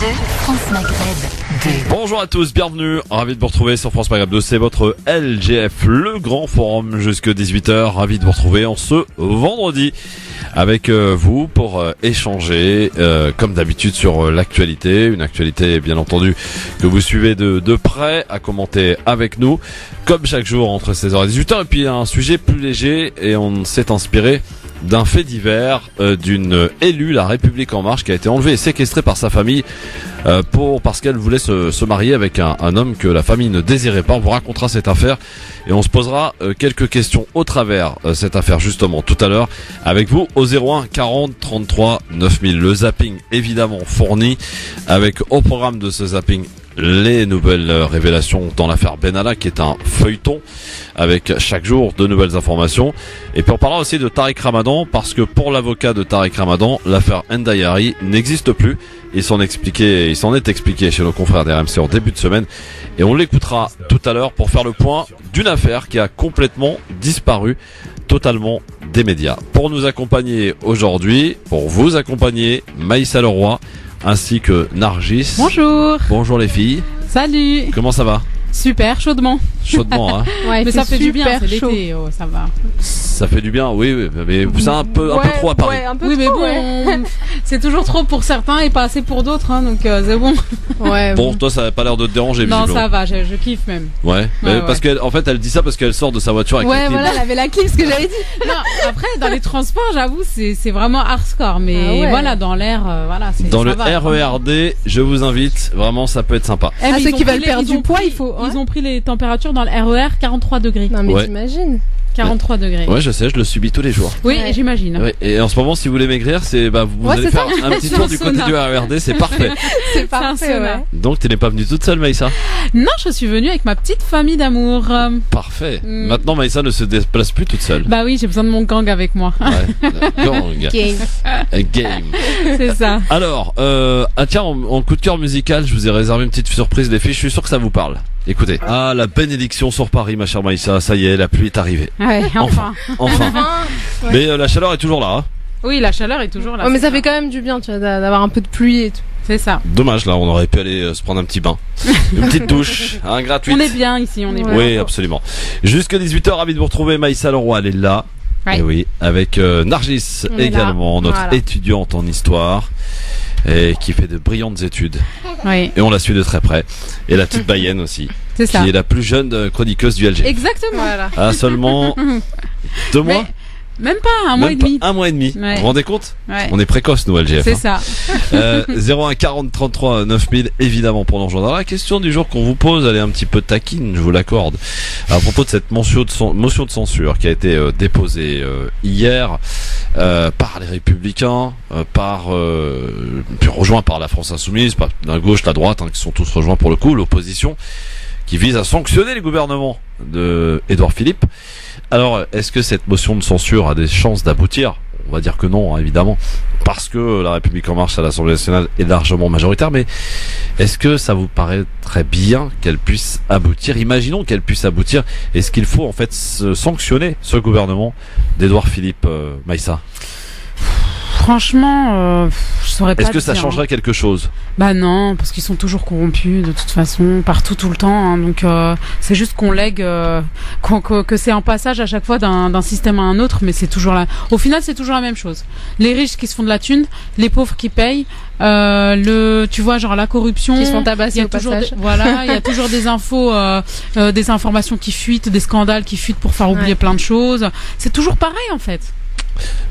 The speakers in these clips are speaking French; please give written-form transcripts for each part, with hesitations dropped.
France Maghreb 2. Bonjour à tous, bienvenue, ravi de vous retrouver sur France Maghreb 2, c'est votre LGF, le grand forum jusque 18h, ravi de vous retrouver en ce vendredi avec vous pour échanger comme d'habitude sur l'actualité, une actualité bien entendu que vous suivez de près, à commenter avec nous, comme chaque jour entre 16h et 18h, et puis un sujet plus léger et on s'est inspiré d'un fait divers d'une élue La République En Marche qui a été enlevée et séquestrée par sa famille parce qu'elle voulait se marier avec un homme que la famille ne désirait pas. On vous racontera cette affaire et on se posera quelques questions au travers cette affaire justement tout à l'heure avec vous au 01 40 33 9000. Le zapping évidemment fourni avec au programme de ce zapping les nouvelles révélations dans l'affaire Benalla qui est un feuilleton avec chaque jour de nouvelles informations. Et puis on parlera aussi de Tariq Ramadan parce que pour l'avocat de Tariq Ramadan, l'affaire Ndayari n'existe plus. Il s'en est expliqué chez nos confrères d'RMC en début de semaine et on l'écoutera tout à l'heure pour faire le point d'une affaire qui a complètement disparu totalement des médias. Pour nous accompagner aujourd'hui, pour vous accompagner, Maïssa Leroy ainsi que Nargis. Bonjour. Bonjour les filles. Salut. Comment ça va? Super, chaudement. Chaudement, hein. Ouais, mais ça fait du bien, c'est l'été, oh, ça va. Ça fait du bien, oui, mais c'est un peu trop à Paris. Ouais, un peu trop, mais bon, c'est toujours trop pour certains et pas assez pour d'autres, hein, donc c'est bon. Ouais. Bon, toi, ça n'a pas l'air de te déranger, non, visiblement. ça va, je kiffe même. Ouais, mais parce qu'elle, en fait, elle dit ça parce qu'elle sort de sa voiture avec ouais, la clim. voilà, elle avait la clim, ce que j'avais dit. Non, après, dans les transports, j'avoue, c'est vraiment hardcore, mais voilà, dans l'air, voilà, c'est dans ça le va, RERD, je vous invite, vraiment, ça peut être sympa. Ceux qui veulent perdre du poids, ils ont pris les températures dans le RER 43 degrés. Non mais t'imagines 43 degrés. Ouais, je sais, je le subis tous les jours. Oui, j'imagine. Ouais, et en ce moment, si vous voulez maigrir, vous allez faire un petit tour du côté du RERD, c'est parfait. C'est parfait, ouais. Donc, tu n'es pas venue toute seule, Maïssa? Non, je suis venue avec ma petite famille d'amour. Parfait. Maintenant, Maïssa ne se déplace plus toute seule. Bah oui, j'ai besoin de mon gang avec moi. Ouais, gang. Game. C'est ça. Alors, tiens, en coup de cœur musical, je vous ai réservé une petite surprise, les filles. Je suis sûr que ça vous parle. Écoutez. Ah, la bénédiction sur Paris, ma chère Maïssa. Ça y est, la pluie est arrivée. Ouais, enfin. Ouais. Mais la chaleur est toujours là. Hein. Oui, la chaleur est toujours là. Ouais, mais ça fait quand même du bien, tu vois, d'avoir un peu de pluie et tout. C'est ça. Dommage, là, on aurait pu aller se prendre un petit bain. Une petite douche, gratuite. On est bien ici, on est bien. Oui, absolument. Jusqu'à 18h, ravi de vous retrouver. Maïssa Leroy, elle est là. Ouais. Et oui, avec Nargis également, notre étudiante en histoire. Et qui fait de brillantes études. Oui. Et on la suit de très près. Et la petite Bayenne aussi. C'est ça. Qui est la plus jeune chroniqueuse du LG. Exactement. Voilà. À seulement 2 mois. Même pas, un mois et demi. Un mois et demi. Ouais. Vous vous rendez compte? Ouais. On est précoce, nous, LGF. C'est ça. 01 40 33 9000, évidemment, pour nous rejoindre. Alors, la question du jour qu'on vous pose, elle est un petit peu taquine, je vous l'accorde. À propos de cette motion de censure qui a été déposée hier par les Républicains, puis rejoint par la France Insoumise, par la gauche, la droite, qui sont tous rejoints pour le coup, l'opposition, qui vise à sanctionner les gouvernements de Édouard Philippe. Alors, est-ce que cette motion de censure a des chances d'aboutir? On va dire que non, hein, évidemment, parce que la République En Marche à l'Assemblée nationale est largement majoritaire, mais est-ce que ça vous paraît très bien qu'elle puisse aboutir? Imaginons qu'elle puisse aboutir. Est-ce qu'il faut en fait sanctionner ce gouvernement d'Édouard Philippe, Maïssa? Franchement, je saurais pas. Est-ce que ça dire, changerait quelque chose? Bah non, parce qu'ils sont toujours corrompus de toute façon, partout, tout le temps. Hein, donc c'est juste qu'on lègue, que c'est un passage à chaque fois d'un système à un autre, mais c'est toujours là. Au final, c'est toujours la même chose. Les riches qui se font de la thune, les pauvres qui payent. Tu vois, genre la corruption. Qui se font tabasser au passage. Voilà, il y a toujours des infos, des informations qui fuitent, des scandales qui fuitent pour faire oublier plein de choses. C'est toujours pareil en fait.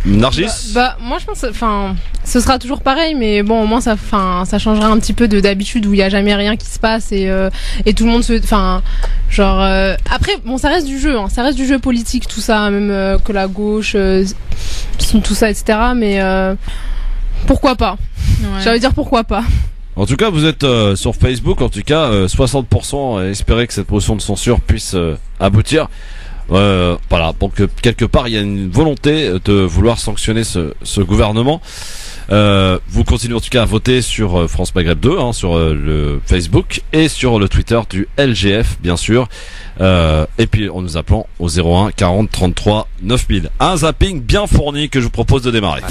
Nargis? Moi je pense, ce sera toujours pareil, mais bon, au moins ça changera un petit peu d'habitude où il y a jamais rien qui se passe et tout le monde après, bon, ça reste du jeu, ça reste du jeu politique, tout ça, même que la gauche, tout ça, etc. Mais pourquoi pas? J'ai envie de dire pourquoi pas. En tout cas, vous êtes sur Facebook, en tout cas, 60% espéraient que cette motion de censure puisse aboutir. Voilà, donc quelque part il y a une volonté de vouloir sanctionner ce gouvernement. Vous continuez en tout cas à voter sur France Maghreb 2, sur le Facebook et sur le Twitter du LGF bien sûr. Et puis en nous appelant au 01 40 33 9000. Un zapping bien fourni que je vous propose de démarrer.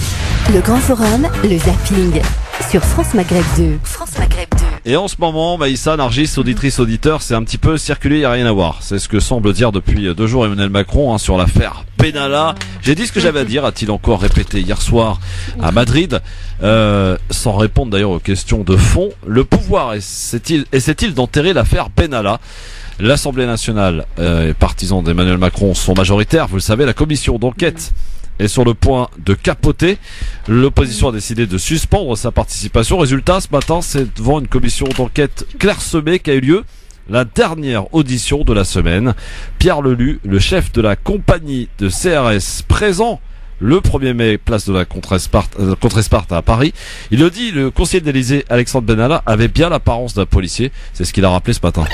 Le grand forum, le zapping. Sur France Maghreb 2. France Maghreb 2. Et en ce moment, Maïssa, Nargis, auditrice, auditeur, c'est un petit peu circulé, il n'y a rien à voir. C'est ce que semble dire depuis 2 jours Emmanuel Macron sur l'affaire Benalla. J'ai dit ce que j'avais à dire, a-t-il encore répété hier soir à Madrid, sans répondre d'ailleurs aux questions de fond. Le pouvoir essaie-t-il d'enterrer l'affaire Benalla? L'Assemblée nationale et partisans d'Emmanuel Macron sont majoritaires. Vous le savez, la commission d'enquête est sur le point de capoter. L'opposition a décidé de suspendre sa participation. Résultat, ce matin, c'est devant une commission d'enquête clairsemée qu'a eu lieu la dernière audition de la semaine. Pierre Lelu, le chef de la compagnie de CRS, présent le 1er mai, place de la Contre-Esparta à Paris. Il le dit, le conseiller de l'Élysée, Alexandre Benalla, avait bien l'apparence d'un policier. C'est ce qu'il a rappelé ce matin.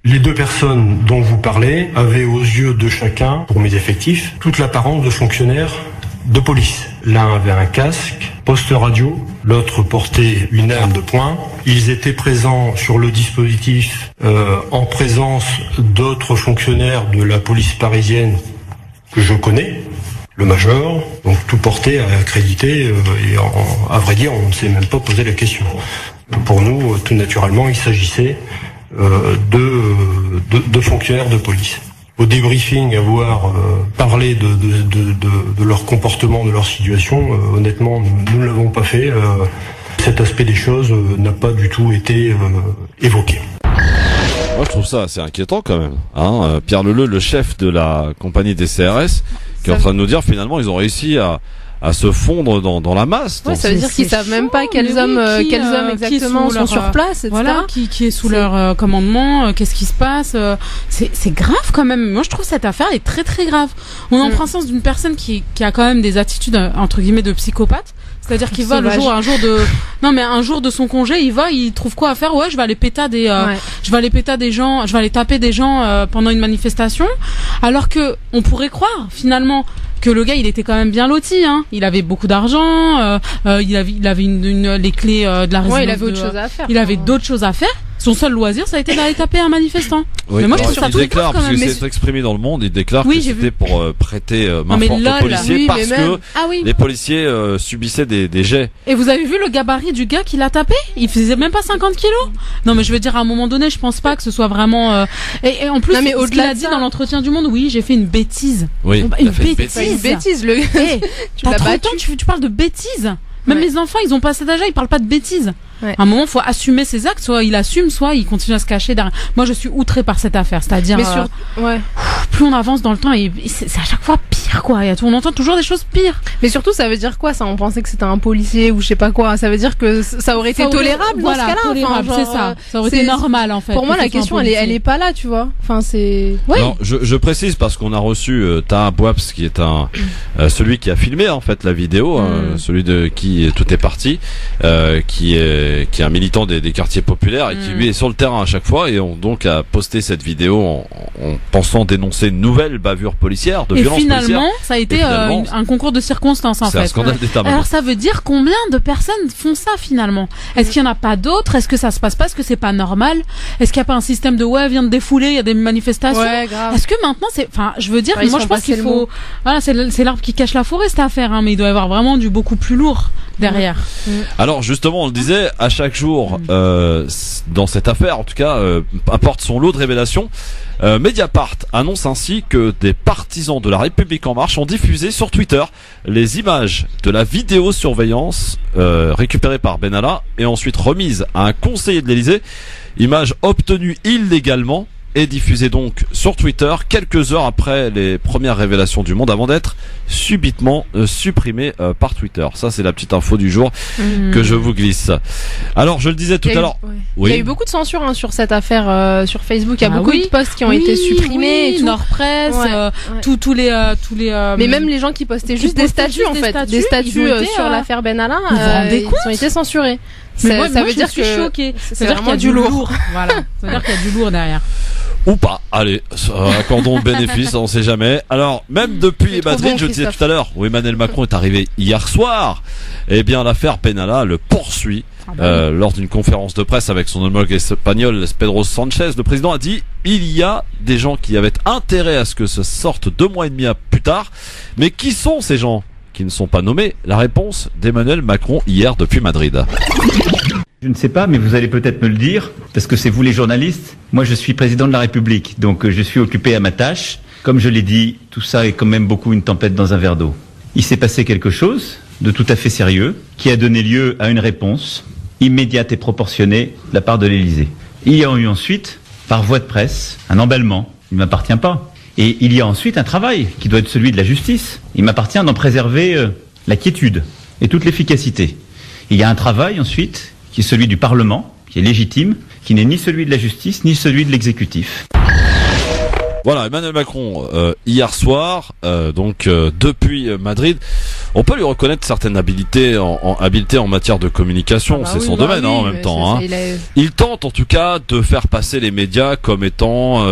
Les 2 personnes dont vous parlez avaient aux yeux de chacun, pour mes effectifs, toute l'apparence de fonctionnaires de police. L'un avait un casque, poste radio, l'autre portait une arme de poing. Ils étaient présents sur le dispositif en présence d'autres fonctionnaires de la police parisienne que je connais, le major, donc tout porté à accréditer et à vrai dire on ne s'est même pas posé la question. Pour nous, tout naturellement, il s'agissait de fonctionnaires de police. Au débriefing, avoir parlé de leur comportement, de leur situation, honnêtement, nous ne l'avons pas fait. Cet aspect des choses n'a pas du tout été évoqué. Moi, je trouve ça assez inquiétant quand même. Pierre Leleu, le chef de la compagnie des CRS, qui est en train de nous dire finalement ils ont réussi à se fondre dans la masse. Ouais, ça veut dire qu'ils savent même pas quels hommes exactement sont sur place, etc. Voilà, qui est sous leur commandement, qu'est-ce qui se passe. C'est grave quand même. Moi, je trouve cette affaire est très très grave. On est en présence d'une personne qui a quand même des attitudes entre guillemets de psychopathe. C'est-à-dire qu'il va un jour de son congé, il trouve quoi à faire? Ouais, je vais aller péter des gens, je vais aller taper des gens pendant une manifestation. Alors que on pourrait croire finalement que le gars il était quand même bien loti, hein. Il avait beaucoup d'argent, il avait les clés de la résidence. Ouais, il avait autre chose à faire. Il avait d'autres choses à faire. Son seul loisir, ça a été d'aller taper un manifestant. Oui, mais moi, je trouve ça il déclare, parce que c'est exprimé dans Le Monde, il déclare que c'était pour prêter main forte aux policiers parce que les policiers subissaient des jets. Et vous avez vu le gabarit du gars qui l'a tapé? Il faisait même pas 50 kilos. Non, mais je veux dire, à un moment donné, je pense pas que ce soit vraiment... Et en plus, ce qu'il a dit dans l'entretien du Monde, oui, j'ai fait une bêtise. Oui, une bêtise. Le gars. T'as 30 ans, tu parles de bêtises. Même les enfants, ils ont pas cet âge-là, ils parlent pas de bêtises. Ouais. À un moment, faut assumer ses actes, soit il assume, soit il continue à se cacher derrière. Moi, je suis outrée par cette affaire, c'est-à-dire, plus on avance dans le temps, et c'est à chaque fois pire, quoi. On entend toujours des choses pires. Mais surtout, ça veut dire quoi, ça? On pensait que c'était un policier ou je sais pas quoi. Ça veut dire que ça aurait été tolérable dans ce cas-là. Tolérable, c'est ça. Ça aurait été normal, en fait. Pour moi, la question, elle est pas là, tu vois. Enfin, c'est... Oui. Non, je précise parce qu'on a reçu Taha Bouabs, qui est celui qui a filmé, en fait, la vidéo, celui de qui tout est parti, qui est un militant des quartiers populaires et qui lui est sur le terrain à chaque fois, et on donc a posté cette vidéo en pensant dénoncer une nouvelle bavure policière, de violence policière. Et finalement, ça a été un concours de circonstances, en fait. C'est un scandale d'État. Alors ça veut dire combien de personnes font ça finalement? Est-ce qu'il y en a pas d'autres? Est-ce que ça se passe pas? Est-ce que c'est pas normal? Est-ce qu'il y a pas un système de vient de défouler, il y a des manifestations? Ouais, grave. Est-ce que maintenant je veux dire, moi je pense qu'il faut, voilà, c'est l'arbre qui cache la forêt, cette affaire, hein, mais il doit y avoir vraiment du beaucoup plus lourd derrière. Alors justement, on le disait, à chaque jour dans cette affaire, en tout cas, apporte son lot de révélations. Mediapart annonce ainsi que des partisans de la République en marche ont diffusé sur Twitter les images de la vidéosurveillance récupérée par Benalla et ensuite remise à un conseiller de l'Élysée, images obtenues illégalement et diffusée donc sur Twitter quelques heures après les premières révélations du Monde, avant d'être subitement supprimée par Twitter. Ça, c'est la petite info du jour que je vous glisse. Alors, je le disais tout à l'heure. Il y a eu beaucoup de censure sur cette affaire sur Facebook. Il y a beaucoup de posts qui ont été supprimés. Et tout. Nord-Presse, tous les. Mais même les gens qui postaient juste des statuts, en fait, des statuts sur l'affaire Benalla, ils ont été censurés. Ça veut dire que je suis choquée. Ça veut dire qu'il y a du lourd. Voilà. Ça veut dire qu'il y a du lourd derrière. Ou pas. Allez, accordons le bénéfice, on sait jamais. Alors, même depuis Madrid, je le disais tout à l'heure, où Emmanuel Macron est arrivé hier soir, eh bien, l'affaire Benalla le poursuit. Lors d'une conférence de presse avec son homologue espagnol Pedro Sanchez, le président a dit: il y a des gens qui avaient intérêt à ce que ce sorte 2 mois et demi plus tard. Mais qui sont ces gens qui ne sont pas nommés. La réponse d'Emmanuel Macron hier depuis Madrid. Je ne sais pas, mais vous allez peut-être me le dire, parce que c'est vous les journalistes. Moi, je suis président de la République, donc je suis occupé à ma tâche. Comme je l'ai dit, tout ça est quand même beaucoup une tempête dans un verre d'eau. Il s'est passé quelque chose de tout à fait sérieux, qui a donné lieu à une réponse immédiate et proportionnée de la part de l'Élysée. Il y a eu ensuite, par voie de presse, un emballement. Il ne m'appartient pas. Et il y a ensuite un travail qui doit être celui de la justice. Il m'appartient d'en préserver la quiétude et toute l'efficacité. Il y a un travail ensuite qui est celui du Parlement, qui est légitime, qui n'est ni celui de la justice, ni celui de l'exécutif. Voilà, Emmanuel Macron, hier soir, depuis Madrid, on peut lui reconnaître certaines habiletés en matière de communication, c'est son domaine en même temps. Il tente en tout cas de faire passer les médias comme étant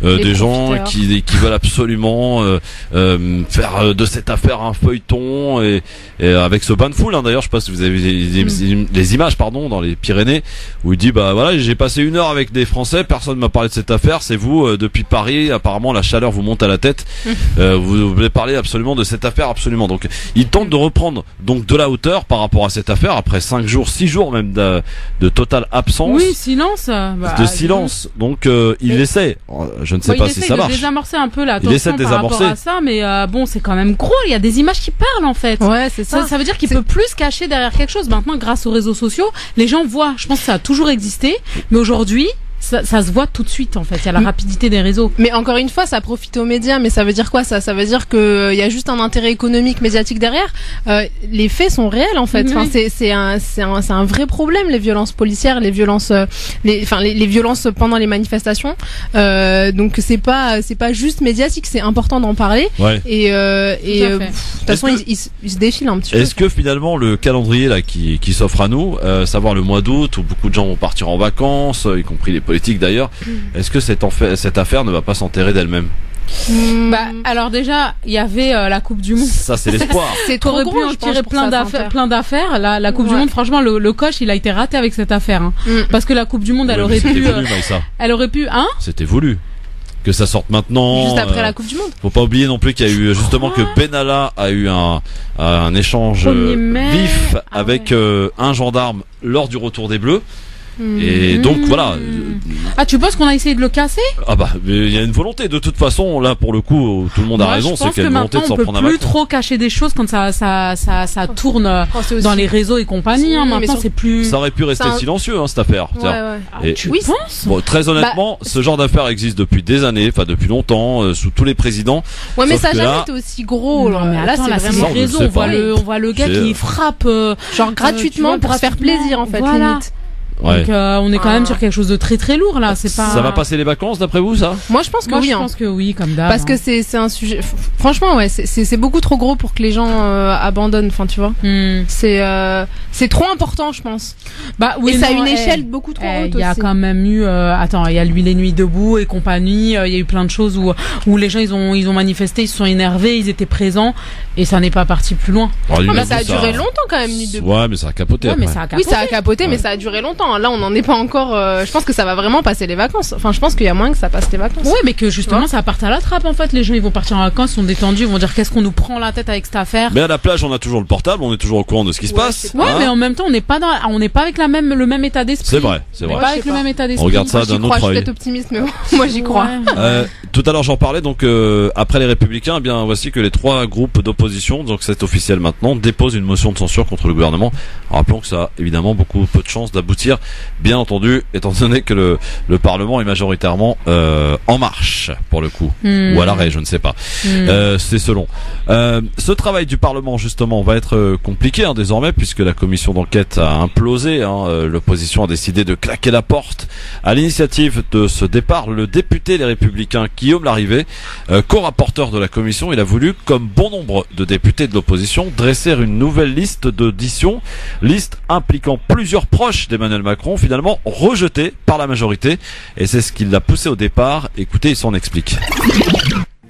des gens qui veulent absolument faire de cette affaire un feuilleton et avec ce bain de foule. D'ailleurs, je sais pas si vous avez vu les images dans les Pyrénées où il dit voilà, j'ai passé 1 heure avec des Français, personne m'a parlé de cette affaire, c'est vous depuis Paris. Apparemment la chaleur vous monte à la tête, vous voulez parler absolument de cette affaire, absolument. Donc il tente de reprendre donc de la hauteur par rapport à cette affaire après 5 jours, 6 jours même de totale absence. Oui, silence. De silence. Donc il essaie. Je ne sais pas si ça marche. Il essaie de désamorcer un peu l'attention il essaie de désamorcer par rapport à ça, mais bon, c'est quand même gros. Il y a des images qui parlent en fait. Ouais, c'est ça. Ça veut dire qu'il peut plus se cacher derrière quelque chose. Maintenant, grâce aux réseaux sociaux, les gens voient. Je pense que ça a toujours existé, mais aujourd'hui, ça se voit tout de suite en fait, il y a la rapidité des réseaux. Mais encore une fois, ça profite aux médias, mais ça veut dire quoi ça veut dire que y a juste un intérêt économique, médiatique derrière. Les faits sont réels en fait. Enfin, c'est un vrai problème, les violences policières, les violences les violences pendant les manifestations. Donc c'est pas juste médiatique, c'est important d'en parler. Ouais. Et de toute façon, il se défile un petit peu. Est-ce que finalement le calendrier là qui s'offre à nous, savoir le mois d'août où beaucoup de gens vont partir en vacances, y compris les politique d'ailleurs, est-ce que cette affaire ne va pas s'enterrer d'elle-même? Alors déjà, il y avait la Coupe du Monde. Ça, c'est l'espoir. C'est trop gros, je tirer plein d'affaires. La Coupe du Monde, franchement, le coach, il a été raté avec cette affaire. Parce que la Coupe du Monde, elle aurait pu... Elle aurait pu... C'était voulu. Que ça sorte maintenant. Juste après la Coupe du Monde. Faut pas oublier non plus qu'il y a eu justement que Benalla a eu un échange vif avec un gendarme lors du retour des Bleus. Et donc voilà. Tu penses qu'on a essayé de le casser? Il y a une volonté. De toute façon, là pour le coup, tout le monde a raison. C'est qu'il y a une volonté de s'en prendre à Macron. On peut plus trop cacher des choses quand ça tourne dans les réseaux et compagnie. Maintenant, c'est plus. Ça aurait pu rester silencieux cette affaire. Tu penses? Bon, très honnêtement, ce genre d'affaire existe depuis des années, depuis longtemps, sous tous les présidents. Ouais, mais ça n'a jamais été aussi gros. Non, mais là, c'est vraiment les réseaux. On voit le gars qui frappe genre gratuitement pour se faire plaisir en fait. Limite. Ouais. Donc on est quand même sur quelque chose de très très lourd là. C'est pas. Ça va passer les vacances d'après vous ça? Moi je pense que oui. Je pense que oui, comme d'hab. Parce que c'est un sujet. Franchement c'est beaucoup trop gros pour que les gens abandonnent. Enfin tu vois. C'est trop important je pense. Et ça a une échelle beaucoup trop haute. Il y a quand même eu. Il y a lui les nuits debout et compagnie. Il y a eu plein de choses où les gens ils ont manifesté, ils se sont énervés, ils étaient présents et ça n'est pas parti plus loin. Ça a duré longtemps quand même nuit debout. Ouais mais ça a capoté. Oui ça a capoté mais ça a duré longtemps. Là, on n'en est pas encore. Je pense que ça va vraiment passer les vacances. Enfin, je pense qu'il y a moyen que ça passe les vacances. Ouais, mais que justement, ça parte à la trappe en fait. Les gens, ils vont partir en vacances, ils sont détendus, ils vont dire qu'est-ce qu'on nous prend la tête avec cette affaire. Mais à la plage, on a toujours le portable, on est toujours au courant de ce qui se passe. Ouais, mais en même temps, on n'est pas avec le même état d'esprit. C'est vrai. On n'est pas avec le même état d'esprit. On regarde ça d'un autre œil. Je suis peut-être optimiste, mais moi j'y crois. Tout à l'heure, j'en parlais. Donc après les Républicains, voici que les 3 groupes d'opposition, donc c'est officiel maintenant, déposent une motion de censure contre le gouvernement. Rappelons que ça a évidemment peu de chances d'aboutir, bien entendu, étant donné que le Parlement est majoritairement en marche pour le coup, ou à l'arrêt, je ne sais pas. C'est selon. Ce travail du Parlement justement va être compliqué désormais puisque la commission d'enquête a implosé. L'opposition a décidé de claquer la porte. À l'initiative de ce départ, le député Les Républicains Guillaume Larrivé, co-rapporteur de la commission, il a voulu, comme bon nombre de députés de l'opposition, dresser une nouvelle liste d'auditions, liste impliquant plusieurs proches d'Emmanuel Macron, finalement rejeté par la majorité, et c'est ce qui l'a poussé au départ. Écoutez, il s'en explique.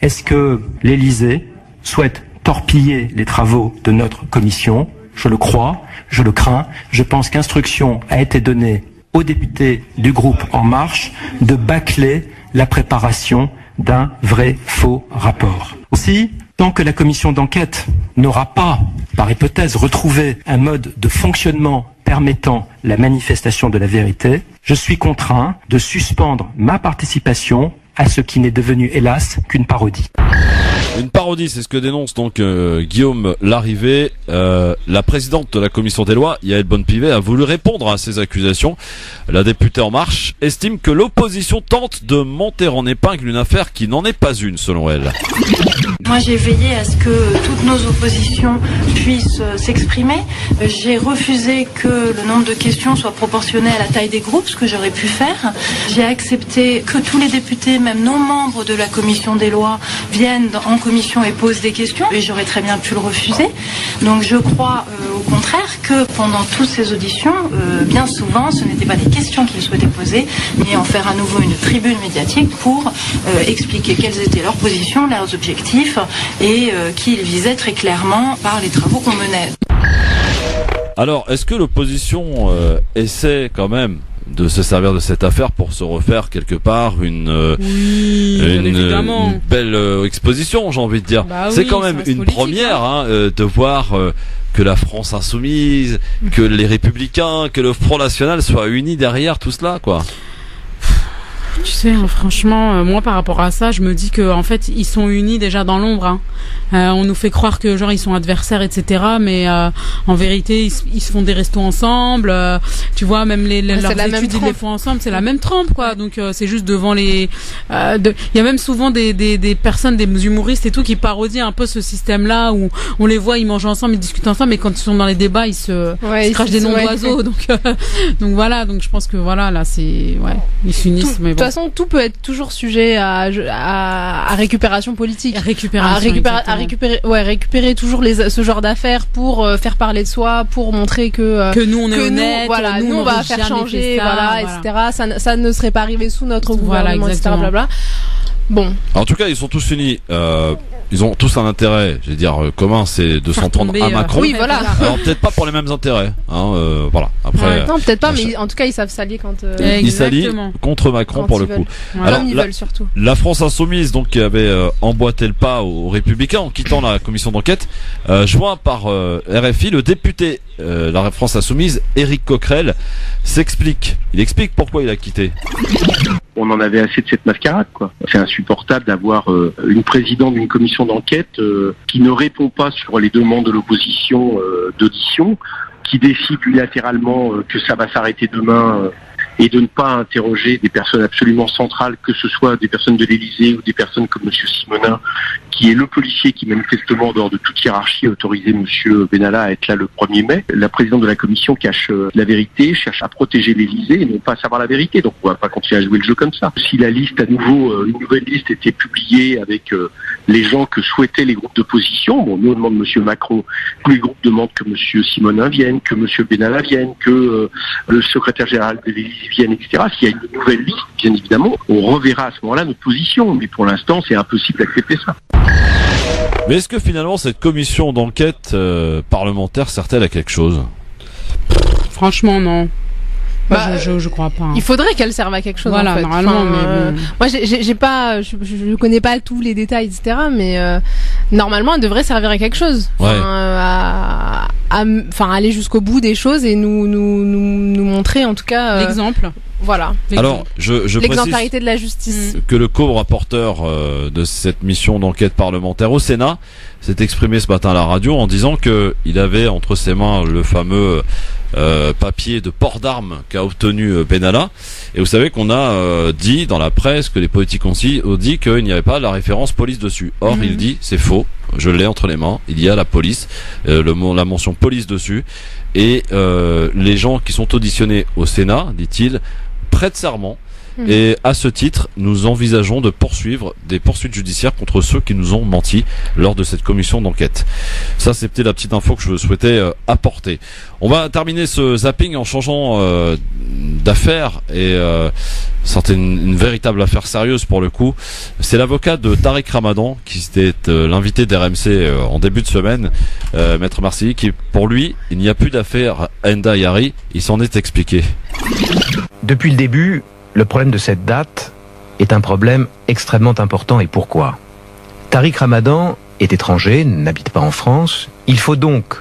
Est-ce que l'Élysée souhaite torpiller les travaux de notre commission? Je le crois, je le crains. Je pense qu'instruction a été donnée aux députés du groupe En Marche de bâcler la préparation d'un vrai faux rapport. Aussi, tant que la commission d'enquête n'aura pas, par hypothèse, retrouvé un mode de fonctionnement permettant la manifestation de la vérité, je suis contraint de suspendre ma participation à ce qui n'est devenu, hélas, qu'une parodie. Une parodie, c'est ce que dénonce donc Guillaume Larrivé. La présidente de la commission des lois, Yaël Bonne-Pivet, a voulu répondre à ces accusations. La députée En Marche estime que l'opposition tente de monter en épingle une affaire qui n'en est pas une, selon elle. Moi, j'ai veillé à ce que toutes nos oppositions puissent s'exprimer. J'ai refusé que le nombre de questions soit proportionné à la taille des groupes, ce que j'aurais pu faire. J'ai accepté que tous les députés, même non membres de la commission des lois, viennent en commission et posent des questions, et j'aurais très bien pu le refuser. Donc je crois au contraire que pendant toutes ces auditions, bien souvent, ce n'étaient pas des questions qu'ils souhaitaient poser, mais en faire à nouveau une tribune médiatique pour expliquer quelles étaient leurs positions, leurs objectifs, et qu'ils visaient très clairement par les travaux qu'on menait. Alors, est-ce que l'opposition essaie quand même de se servir de cette affaire pour se refaire quelque part une belle exposition, j'ai envie de dire. C'est quand même une première de voir que la France insoumise, que les Républicains, que le Front National soient unis derrière tout cela, quoi. Tu sais, franchement, moi par rapport à ça, je me dis que en fait ils sont unis déjà dans l'ombre. On nous fait croire que genre ils sont adversaires, etc. Mais en vérité, ils se font des restos ensemble. Tu vois, même leurs études ils les font ensemble. C'est la même trempe, quoi. Donc c'est juste devant les. Il y a même souvent des personnes, des humoristes et tout, qui parodient un peu ce système-là où on les voit, ils mangent ensemble, ils discutent ensemble, mais quand ils sont dans les débats, ils se crachent des noms d'oiseaux. Donc voilà. Donc je pense que voilà, là c'est ils s'unissent. Mais de toute façon, tout peut être toujours sujet à récupération politique. Récupérer toujours ce genre d'affaires pour faire parler de soi, pour montrer que nous on est honnête, nous on va faire changer, etc. Ça ne serait pas arrivé sous notre gouvernement, etc. Blabla. Bon. En tout cas, ils sont tous unis. Ils ont tous un intérêt, je vais dire commun, c'est de s'en prendre à Macron. Oui, voilà. Alors peut-être pas pour les mêmes intérêts, voilà. Après, non, peut-être pas, mais en tout cas, ils savent s'allier quand. Ils s'allient contre Macron pour le coup. Alors, ils veulent surtout. La France insoumise, donc, qui avait emboîté le pas aux Républicains en quittant la commission d'enquête, joint par RFI, le député la France insoumise, Éric Coquerel, s'explique. Il explique pourquoi il a quitté. On en avait assez de cette mascarade, quoi. C'est insupportable d'avoir une présidente d'une commission d'enquête qui ne répond pas sur les demandes de l'opposition d'audition, qui décide unilatéralement que ça va s'arrêter demain et de ne pas interroger des personnes absolument centrales, que ce soit des personnes de l'Élysée ou des personnes comme M. Simonin, qui est le policier qui manifestement, en dehors de toute hiérarchie, a autorisé M. Benalla à être là le 1er mai. La présidente de la commission cache la vérité, cherche à protéger l'Élysée et non pas à savoir la vérité. Donc on ne va pas continuer à jouer le jeu comme ça. Si la liste, à nouveau, une nouvelle liste était publiée avec les gens que souhaitaient les groupes d'opposition, bon, nous on demande M. Macron, tous les groupes demandent que M. Simonin vienne, que M. Benalla vienne, que le secrétaire général de l'Élysée vienne, etc. S'il y a une nouvelle liste, bien évidemment, on reverra à ce moment-là notre position. Mais pour l'instant, c'est impossible d'accepter ça. Mais est-ce que finalement cette commission d'enquête parlementaire sert-elle à quelque chose ? Franchement, non. Je crois pas. Il faudrait qu'elle serve à quelque chose. Voilà, en fait. normalement. Mais bon. Moi, je connais pas tous les détails, etc. Mais normalement, elle devrait servir à quelque chose. Aller jusqu'au bout des choses et nous montrer, en tout cas, l'exemple. Voilà. Alors, je l'exemplarité de la justice. Que le co-rapporteur de cette mission d'enquête parlementaire au Sénat s'est exprimé ce matin à la radio en disant que il avait entre ses mains le fameux papier de port d'armes qu'a obtenu Benalla. Et vous savez qu'on a dit dans la presse que les politiques ont dit qu'il n'y avait pas la référence police dessus. Or, il dit c'est faux. Je l'ai entre les mains. Il y a la police, la mention police dessus. Et les gens qui sont auditionnés au Sénat, dit-il, prêtent serment Et à ce titre, nous envisageons de poursuivre des poursuites judiciaires contre ceux qui nous ont menti lors de cette commission d'enquête. Ça, c'était la petite info que je souhaitais apporter. On va terminer ce zapping en changeant d'affaire et c'était une véritable affaire sérieuse pour le coup. C'est l'avocat de Tariq Ramadan qui était l'invité d'RMC en début de semaine, Maître Marcilly, qui pour lui, il n'y a plus d'affaire Enda Yari. Il s'en est expliqué. Depuis le début, le problème de cette date est un problème extrêmement important. Et pourquoi ? Tariq Ramadan est étranger, n'habite pas en France. Il faut donc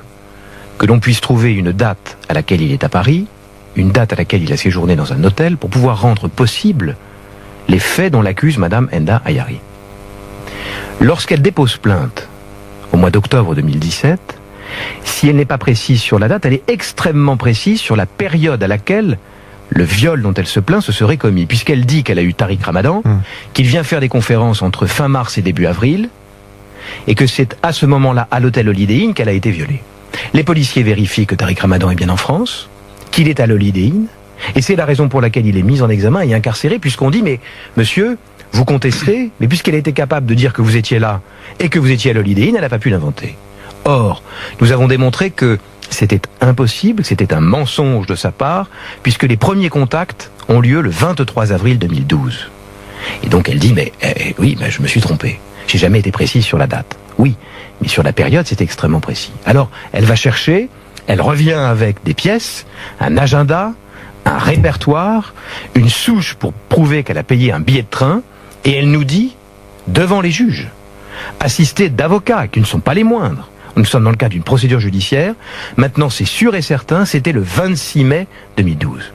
que l'on puisse trouver une date à laquelle il est à Paris, une date à laquelle il a séjourné dans un hôtel, pour pouvoir rendre possible les faits dont l'accuse Madame Enda Ayari. Lorsqu'elle dépose plainte au mois d'octobre 2017, si elle n'est pas précise sur la date, elle est extrêmement précise sur la période à laquelle le viol dont elle se plaint se serait commis, puisqu'elle dit qu'elle a eu Tariq Ramadan, qu'il vient faire des conférences entre fin mars et début avril, et que c'est à ce moment-là, à l'hôtel Holiday Inn, qu'elle a été violée. Les policiers vérifient que Tariq Ramadan est bien en France, qu'il est à l'Holiday Inn, et c'est la raison pour laquelle il est mis en examen et incarcéré, puisqu'on dit, mais monsieur, vous contesterez, mais puisqu'elle a été capable de dire que vous étiez là, et que vous étiez à l'Holiday Inn, elle n'a pas pu l'inventer. Or, nous avons démontré que c'était impossible, que c'était un mensonge de sa part, puisque les premiers contacts ont lieu le 23 avril 2012. Et donc elle dit, mais oui, je me suis trompé. J'ai jamais été précise sur la date. Oui, mais sur la période, c'était extrêmement précis. Alors, elle va chercher, elle revient avec des pièces, un agenda, un répertoire, une souche pour prouver qu'elle a payé un billet de train, et elle nous dit, devant les juges, assistée d'avocats qui ne sont pas les moindres, nous sommes dans le cadre d'une procédure judiciaire. Maintenant, c'est sûr et certain, c'était le 26 mai 2012.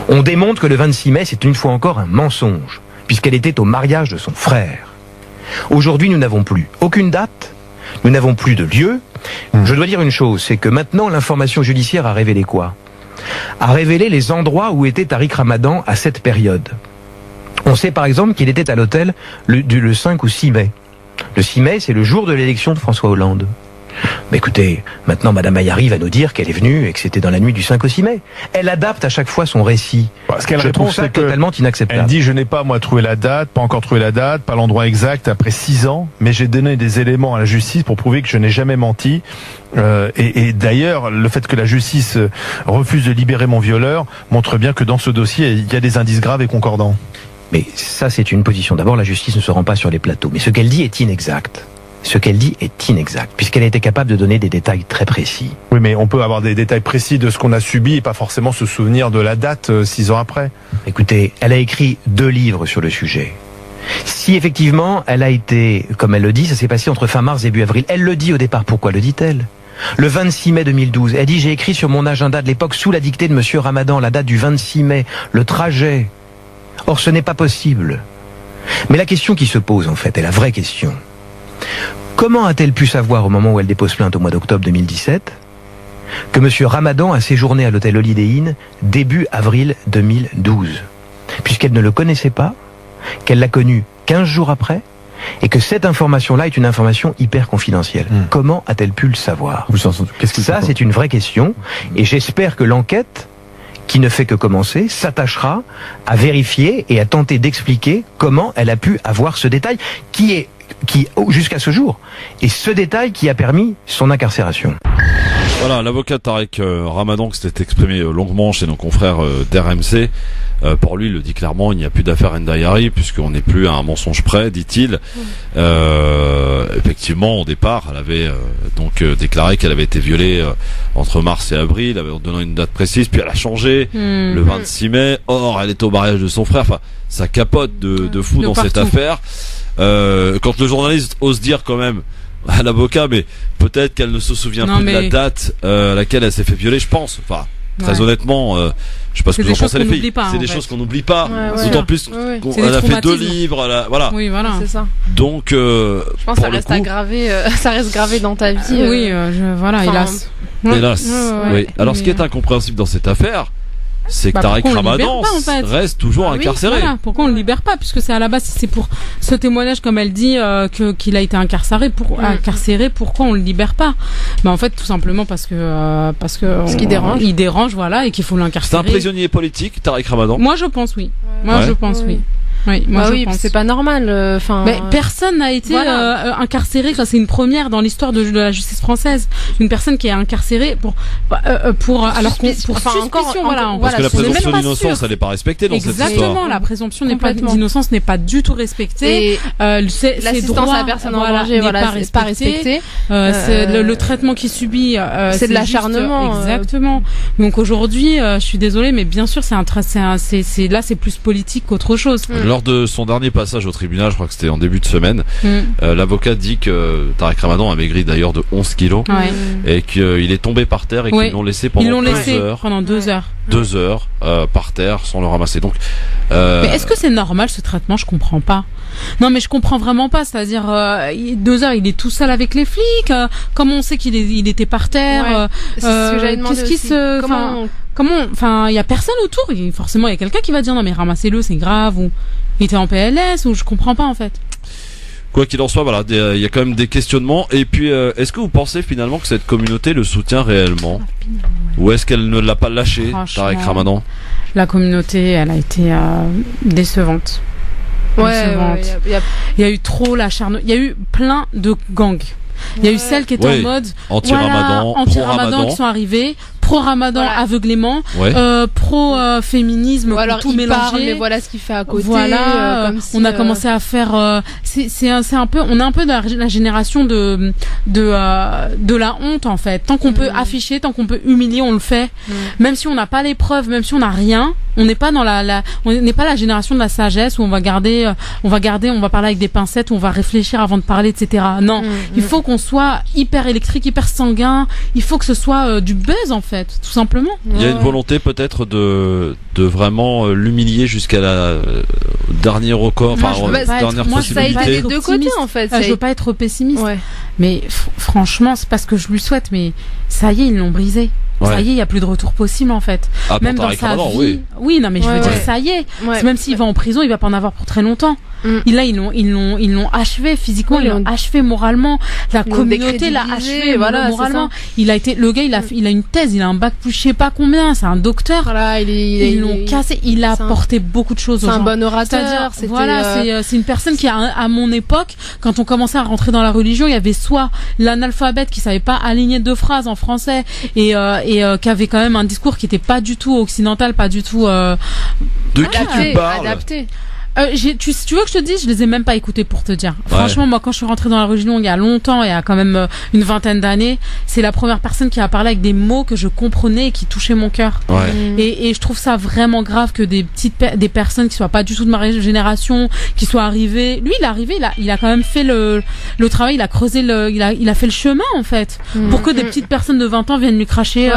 On démontre que le 26 mai, c'est une fois encore un mensonge, puisqu'elle était au mariage de son frère. Aujourd'hui, nous n'avons plus aucune date, nous n'avons plus de lieu. Je dois dire une chose, c'est que maintenant, l'information judiciaire a révélé quoi ? A révélé les endroits où était Tariq Ramadan à cette période. On sait par exemple qu'il était à l'hôtel le 5 ou 6 mai. Le 6 mai, c'est le jour de l'élection de François Hollande. Mais écoutez, maintenant Madame Ayari va nous dire qu'elle est venue et que c'était dans la nuit du 5 au 6 mai. Elle adapte à chaque fois son récit. Ce qu'elle Je répond, trouve ça c'est que totalement inacceptable. Elle dit, je n'ai pas moi trouvé la date, pas encore trouvé la date, pas l'endroit exact après 6 ans, mais j'ai donné des éléments à la justice pour prouver que je n'ai jamais menti. Et d'ailleurs, le fait que la justice refuse de libérer mon violeur montre bien que dans ce dossier, il y a des indices graves et concordants. Mais ça, c'est une position. D'abord, la justice ne se rend pas sur les plateaux. Mais ce qu'elle dit est inexact. Ce qu'elle dit est inexact, puisqu'elle a été capable de donner des détails très précis. Oui, mais on peut avoir des détails précis de ce qu'on a subi et pas forcément se souvenir de la date 6 ans après. Écoutez, elle a écrit 2 livres sur le sujet. Si effectivement, elle a été, comme elle le dit, ça s'est passé entre fin mars et début avril. Elle le dit au départ. Pourquoi le dit-elle ? Le 26 mai 2012, elle dit, j'ai écrit sur mon agenda de l'époque, sous la dictée de Monsieur Ramadan, la date du 26 mai, le trajet. Or, ce n'est pas possible. Mais la question qui se pose, en fait, est la vraie question. Comment a-t-elle pu savoir, au moment où elle dépose plainte au mois d'octobre 2017, que Monsieur Ramadan a séjourné à l'hôtel Holiday Inn début avril 2012 ? Puisqu'elle ne le connaissait pas, qu'elle l'a connu 15 jours après, et que cette information-là est une information hyper confidentielle. Comment a-t-elle pu le savoir ? Ça, c'est une vraie question, et j'espère que l'enquête, qui ne fait que commencer, s'attachera à vérifier et à tenter d'expliquer comment elle a pu avoir ce détail qui jusqu'à ce jour, est ce détail qui a permis son incarcération. Voilà, l'avocat Tariq Ramadan qui s'était exprimé longuement chez nos confrères d'RMC. Pour lui, il le dit clairement, il n'y a plus d'affaire Enda Yari puisqu'on n'est plus à un mensonge près, dit-il. Effectivement, au départ, elle avait donc déclaré qu'elle avait été violée entre mars et avril, avait donné une date précise, puis elle a changé le 26 mai. Or, elle est au mariage de son frère. Enfin, ça capote de fou dans cette affaire. Quand le journaliste ose dire quand même à l'avocat, mais peut-être qu'elle ne se souvient plus de la date à laquelle elle s'est fait violer, je pense. Enfin, très honnêtement, je sais pas ce que vous en pensez les filles. C'est des choses qu'on n'oublie pas. D'autant plus qu'elle a fait 2 livres. Voilà. Oui, voilà. C'est ça. Donc, je pense que ça reste ça reste gravé dans ta vie. Oui, voilà, hélas. Hélas. Oui. Alors, ce qui est incompréhensible dans cette affaire, c'est que Tariq pourquoi on le Ramadan libère pas, en fait reste toujours Ah oui, incarcéré. voilà, pourquoi on le libère pas? Puisque c'est à la base, si c'est pour ce témoignage, comme elle dit, qu'il a été incarcéré, pourquoi on le libère pas? En fait, tout simplement parce qu'il dérange. Il dérange, voilà, et qu'il faut C'est l'incarcérer. un prisonnier politique, Tariq Ramadan. Moi, je pense oui. Je pense oui. Oui, je pense. C'est pas normal. Mais personne n'a été incarcéré. Ça, c'est une première dans l'histoire de la justice française. Une personne qui est incarcérée pour suspicion, voilà. Parce que la on est même présomption pas d'innocence, sûr. elle n'est pas respectée dans cette histoire. Exactement, la présomption d'innocence n'est pas du tout respectée. L'assistance à la personne en danger, c'est pas respecté. Le traitement qu'il subit, c'est de l'acharnement. Exactement. Donc aujourd'hui, je suis désolée, mais bien sûr, c'est plus politique qu'autre chose. Lors de son dernier passage au tribunal, je crois que c'était en début de semaine, l'avocat dit que Tariq Ramadan a maigri d'ailleurs de 11 kilos et qu'il est tombé par terre et qu'ils l'ont laissé pendant 2 heures. 2 heures par terre sans le ramasser. Donc, mais est-ce que c'est normal ce traitement? Je comprends pas. Non, mais je comprends vraiment pas. C'est-à-dire 2 heures, il est tout seul avec les flics. Comment on sait qu'il était par terre? C'est ce que j'avais demandé aussi. Comment, il y a personne autour. Forcément, il y a quelqu'un qui va dire non mais ramassez-le, c'est grave, ou il était en PLS, ou je comprends pas en fait. Quoi qu'il en soit, voilà, il y a quand même des questionnements. Et puis, est-ce que vous pensez finalement que cette communauté le soutient réellement, ou est-ce qu'elle ne l'a pas lâché, Tariq Ramadan? La communauté, elle a été décevante. Il y a eu trop l'acharnement. Il y a eu plein de gangs. Il y a eu celles qui étaient en mode anti-Ramadan qui sont arrivées, pro-Ramadan aveuglément, pro-féminisme, tout mélangé. Mais voilà ce qu'il fait à côté. On a commencé à faire. C'est un peu. On est un peu dans la génération de la honte en fait. Tant qu'on peut afficher, tant qu'on peut humilier, on le fait. Même si on n'a pas les preuves, même si on n'a rien, on n'est pas dans on n'est pas la génération de la sagesse où on va parler avec des pincettes, où on va réfléchir avant de parler, etc. Non, il faut qu'on soit hyper électrique, hyper sanguin. Il faut que ce soit du buzz en fait, tout simplement. Il y a une volonté peut-être de vraiment l'humilier jusqu'à la dernier record, dernière possibilité. Ça a été des deux côtés en fait. Je veux pas être pessimiste, mais franchement, c'est pas ce que je lui souhaite, mais ça y est, ils l'ont brisé. Ça y est, il y a plus de retour possible en fait. Même dans sa vie. Oui, non, mais je veux dire, ça y est. Même s'il va en prison, il va pas en avoir pour très longtemps. Là, ils l'ont achevé physiquement, ils l'ont achevé moralement. La communauté l'a achevé moralement. Le gars, il a une thèse, il a un bac plus je sais pas combien, c'est un docteur. Ils l'ont cassé, il a apporté beaucoup de choses aux gens. C'est un bon orateur. C'est une personne qui, à mon époque, quand on commençait à rentrer dans la religion, il y avait soit l'analphabète qui savait pas aligner 2 phrases en français et qui avait quand même un discours qui était pas du tout occidental, pas du tout adapté. Tu veux que je te dise, je les ai même pas écoutés pour te dire. Franchement, moi, quand je suis rentrée dans la religion il y a longtemps, il y a quand même une vingtaine d'années, c'est la première personne qui a parlé avec des mots que je comprenais et qui touchaient mon cœur. Et je trouve ça vraiment grave que des personnes qui soient pas du tout de ma génération, qui soient arrivées. Lui, il est arrivé, il a quand même fait le travail, il a creusé il a fait le chemin en fait, pour que des petites personnes de 20 ans viennent lui cracher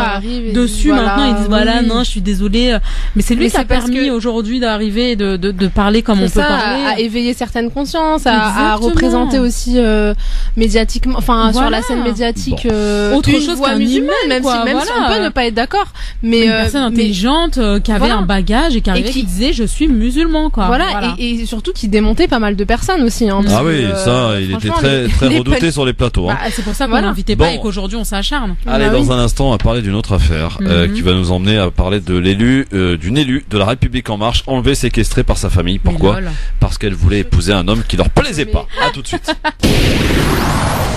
dessus. Maintenant, ils disent non, je suis désolée, mais c'est lui qui a permis aujourd'hui d'arriver de parler comme on peut parler, à éveiller certaines consciences, à représenter aussi médiatiquement, sur la scène médiatique autre chose qu'un musulmane, même si on peut ne pas être d'accord, mais une personne intelligente qui avait un bagage et qui disait je suis musulman et surtout qui démontait pas mal de personnes aussi il était très redouté sur les plateaux. C'est pour ça qu'on l'invitait pas et qu'aujourd'hui on s'acharne. Allez, dans un instant on va parler d'une autre affaire qui va nous emmener à parler de d'une élue de la République en marche enlevée, séquestrée par sa famille. Pourquoi? Parce qu'elle voulait épouser un homme qui leur plaisait pas. À tout de suite.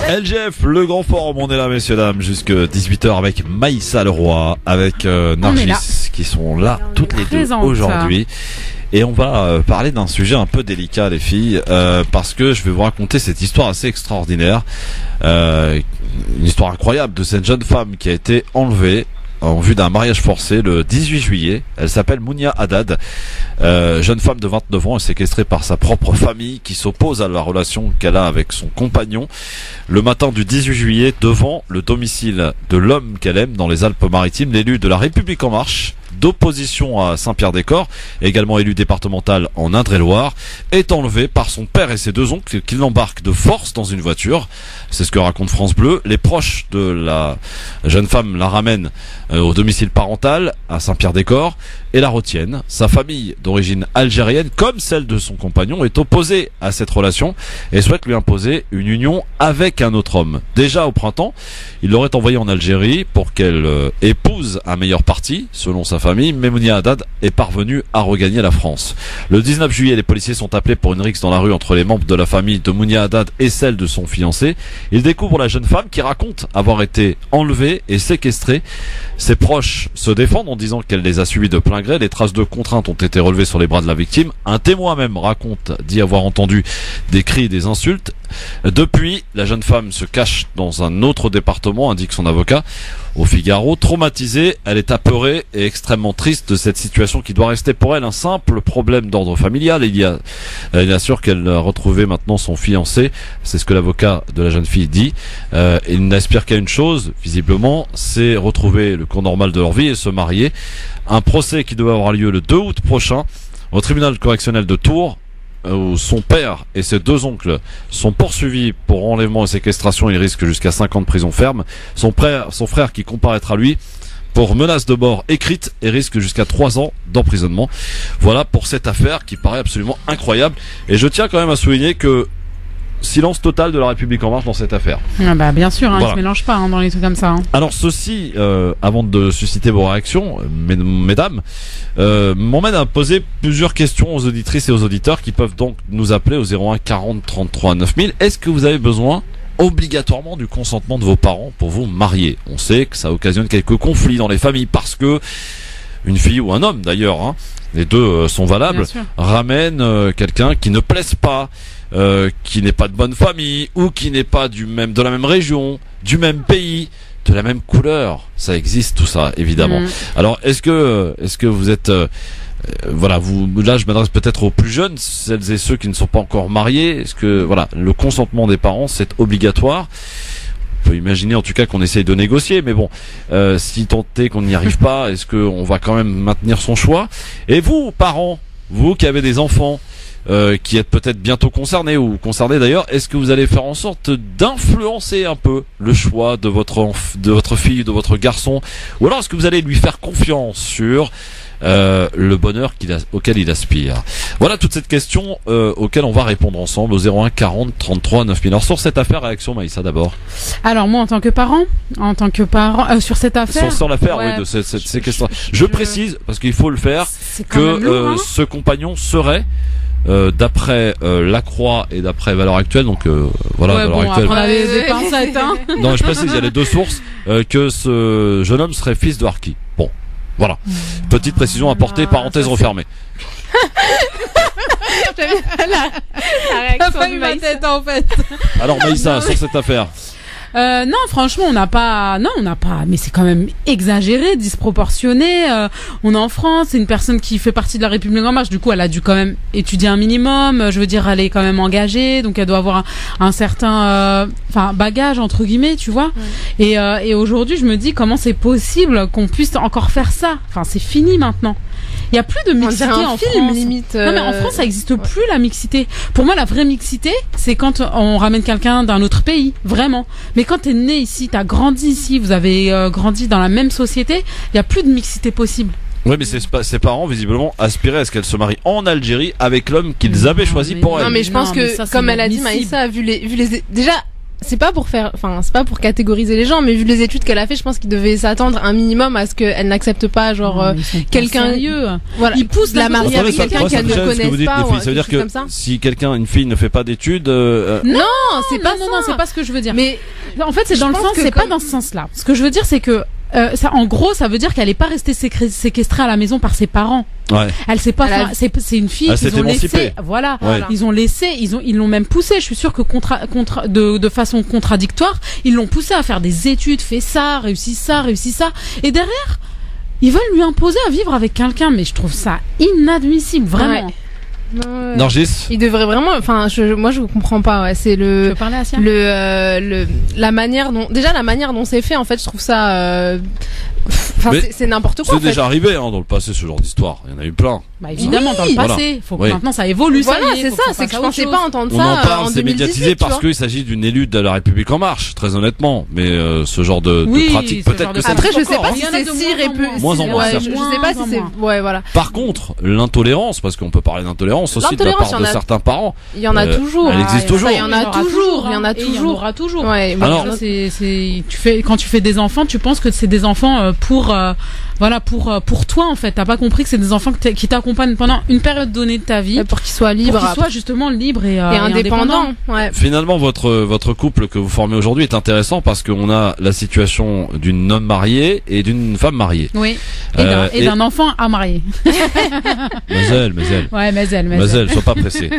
LGF, le grand forum, on est là messieurs dames jusque 18h avec Maïssa Leroy, avec Nargis qui sont là toutes les deux aujourd'hui. Et on va parler d'un sujet un peu délicat les filles, parce que je vais vous raconter cette histoire assez extraordinaire, une histoire incroyable de cette jeune femme qui a été enlevée en vue d'un mariage forcé le 18 juillet. Elle s'appelle Mounia Haddad, jeune femme de 29 ans, est séquestrée par sa propre famille qui s'oppose à la relation qu'elle a avec son compagnon. Le matin du 18 juillet, devant le domicile de l'homme qu'elle aime dans les Alpes-Maritimes, l'élu de la République en marche d'opposition à Saint-Pierre-des-Corps, également élu départemental en Indre-et-Loire, est enlevé par son père et ses 2 oncles qui l'embarquent de force dans une voiture. C'est ce que raconte France Bleu. Les proches de la jeune femme la ramènent au domicile parental à Saint-Pierre-des-Corps et la retiennent. Sa famille d'origine algérienne, comme celle de son compagnon, est opposée à cette relation et souhaite lui imposer une union avec un autre homme. Déjà au printemps, il l'aurait envoyée en Algérie pour qu'elle épouse un meilleur parti, selon sa famille, mais Mounia Haddad est parvenue à regagner la France. Le 19 juillet, les policiers sont appelés pour une rixe dans la rue entre les membres de la famille de Mounia Haddad et celle de son fiancé. Ils découvrent la jeune femme qui raconte avoir été enlevée et séquestrée. Ses proches se défendent en disant qu'elle les a suivis de plein gré. Des traces de contrainte ont été relevées sur les bras de la victime. Un témoin même dit avoir entendu des cris et des insultes. Depuis, la jeune femme se cache dans un autre département, indique son avocat au Figaro. Traumatisée, elle est apeurée et extrêmement triste de cette situation qui doit rester pour elle un simple problème d'ordre familial. Elle assure qu'elle a retrouvé maintenant son fiancé. C'est ce que l'avocat de la jeune fille dit. Il n'aspire qu'à une chose, visiblement, c'est retrouver le cours normal de leur vie et se marier. Un procès qui devait avoir lieu le 2 août prochain au tribunal correctionnel de Tours, où son père et ses 2 oncles sont poursuivis pour enlèvement et séquestration. Il risque jusqu'à 5 ans de prison ferme. Son frère qui comparaîtra lui pour menace de mort écrite et risque jusqu'à 3 ans d'emprisonnement. Voilà pour cette affaire qui paraît absolument incroyable. Et je tiens quand même à souligner que silence total de la République en marche dans cette affaire. Ah bah bien sûr, voilà. Ils se mélangent pas dans les trucs comme ça. Alors ceci, avant de susciter vos réactions, mesdames, m'emmène à poser plusieurs questions aux auditrices et aux auditeurs qui peuvent donc nous appeler au 01 40 33 9000. Est-ce que vous avez besoin obligatoirement du consentement de vos parents pour vous marier? On sait que ça occasionne quelques conflits dans les familles parce que une fille ou un homme d'ailleurs, les deux sont valables, ramène quelqu'un qui ne plaise pas, qui n'est pas de bonne famille ou qui n'est pas de la même région, du même pays, de la même couleur. Ça existe tout ça évidemment. Alors est-ce que vous êtes là je m'adresse peut-être aux plus jeunes, celles et ceux qui ne sont pas encore mariés. Est-ce que le consentement des parents c'est obligatoire? On peut imaginer en tout cas qu'on essaye de négocier, mais bon, si tant est qu'on n'y arrive pas, est-ce qu'on va quand même maintenir son choix? Et vous, parents, vous qui avez des enfants, qui êtes peut-être bientôt concernés ou concernés d'ailleurs, est-ce que vous allez faire en sorte d'influencer un peu le choix de votre fille, de votre garçon, ou alors est-ce que vous allez lui faire confiance sur le bonheur auquel il aspire? Voilà toute cette question auquel on va répondre ensemble au 01 40 33 9000. Alors sur cette affaire, réaction Maïssa d'abord. Alors moi en tant que parent sur cette affaire, sur l'affaire de ces questions. Je précise parce qu'il faut le faire que ce compagnon serait d'après La Croix et d'après Valeurs Actuelles, donc Valeurs Actuelles. On avait des pincettes, Non, je précise, il y a les 2 sources que ce jeune homme serait fils de harki. Bon, voilà. Petite précision apportée, parenthèse refermée. La réaction de Maïssa en fait. Alors Maïssa, sur cette affaire. Non, franchement, on n'a pas, mais c'est quand même exagéré, disproportionné. On est en France, c'est une personne qui fait partie de la République en marche. Du coup, elle a dû quand même étudier un minimum. Je veux dire, elle est quand même engagée, donc elle doit avoir un certain, bagage entre guillemets, tu vois. Et aujourd'hui, je me dis comment c'est possible qu'on puisse encore faire ça. Enfin, c'est fini maintenant. Il y a plus de mixité en France. Limite. Non mais en France ça existe plus la mixité. Pour moi la vraie mixité c'est quand on ramène quelqu'un d'un autre pays, vraiment. Mais quand t'es né ici, t'as grandi ici, vous avez grandi dans la même société, il y a plus de mixité possible. Oui, mais ses parents visiblement aspiraient à ce qu'elle se marie en Algérie avec l'homme qu'ils avaient choisi pour elle. Non mais je pense que ça, comme elle a dit Maïssa, vu les déjà c'est pas pour catégoriser les gens, mais vu les études qu'elle a fait, je pense qu'il devait s'attendre un minimum à ce qu'elle n'accepte pas quelqu'un il pousse la marier avec quelqu'un qu'elle ne connaisse pas. Ça veut dire que si une fille ne fait pas d'études, non, c'est pas ce que je veux dire. Mais en fait, c'est dans le sens, c'est pas dans ce sens-là. Ce que je veux dire, c'est que en gros, ça veut dire qu'elle est pas restée séquestrée à la maison par ses parents. Ouais. Elle s'est pas. C'est une fille qu'ils ont laissée. Voilà. Ils ont laissé. Ils l'ont même poussée. Je suis sûre que de façon contradictoire, ils l'ont poussée à faire des études, fait ça, réussi ça. Et derrière, ils veulent lui imposer à vivre avec quelqu'un. Mais je trouve ça inadmissible, vraiment. Nargis. Il devrait vraiment, moi je comprends pas, c'est Tu veux parler à Sia la manière dont c'est fait, en fait, je trouve ça, Enfin, Mais c'est n'importe quoi. C'est déjà arrivé dans le passé ce genre d'histoire. Il y en a eu plein. Bah évidemment, dans le passé. Faut que maintenant ça évolue. Voilà, ça y est, c'est ça. C'est que je pensais pas entendre ça. On en parle, c'est 2018, médiatisé parce qu'il s'agit d'une élue de la République en marche, très honnêtement. Mais ce genre de pratique, peut-être que ça après, je sais pas encore, si c'est si républicain. Moins en moins. Je sais pas si c'est. Ouais, voilà. Par contre, l'intolérance, parce qu'on peut parler d'intolérance aussi de la part de certains parents. Il y en a toujours. Elle existe toujours. Il y en a toujours. Il y en a toujours. Il y en aura toujours. Ouais. Alors, quand tu fais des enfants, tu penses que c'est des enfants pour toi en fait. T'as pas compris que c'est des enfants qui t'accompagnent pendant une période donnée de ta vie pour qu'ils soient libres, pour qu'ils soient justement libres et indépendants. Ouais. Finalement, votre couple que vous formez aujourd'hui est intéressant parce qu'on a la situation d'une non mariée et d'une femme mariée. Oui. Et d'un enfant à marier. Mazel. Ouais, Mazel, sois pas pressé.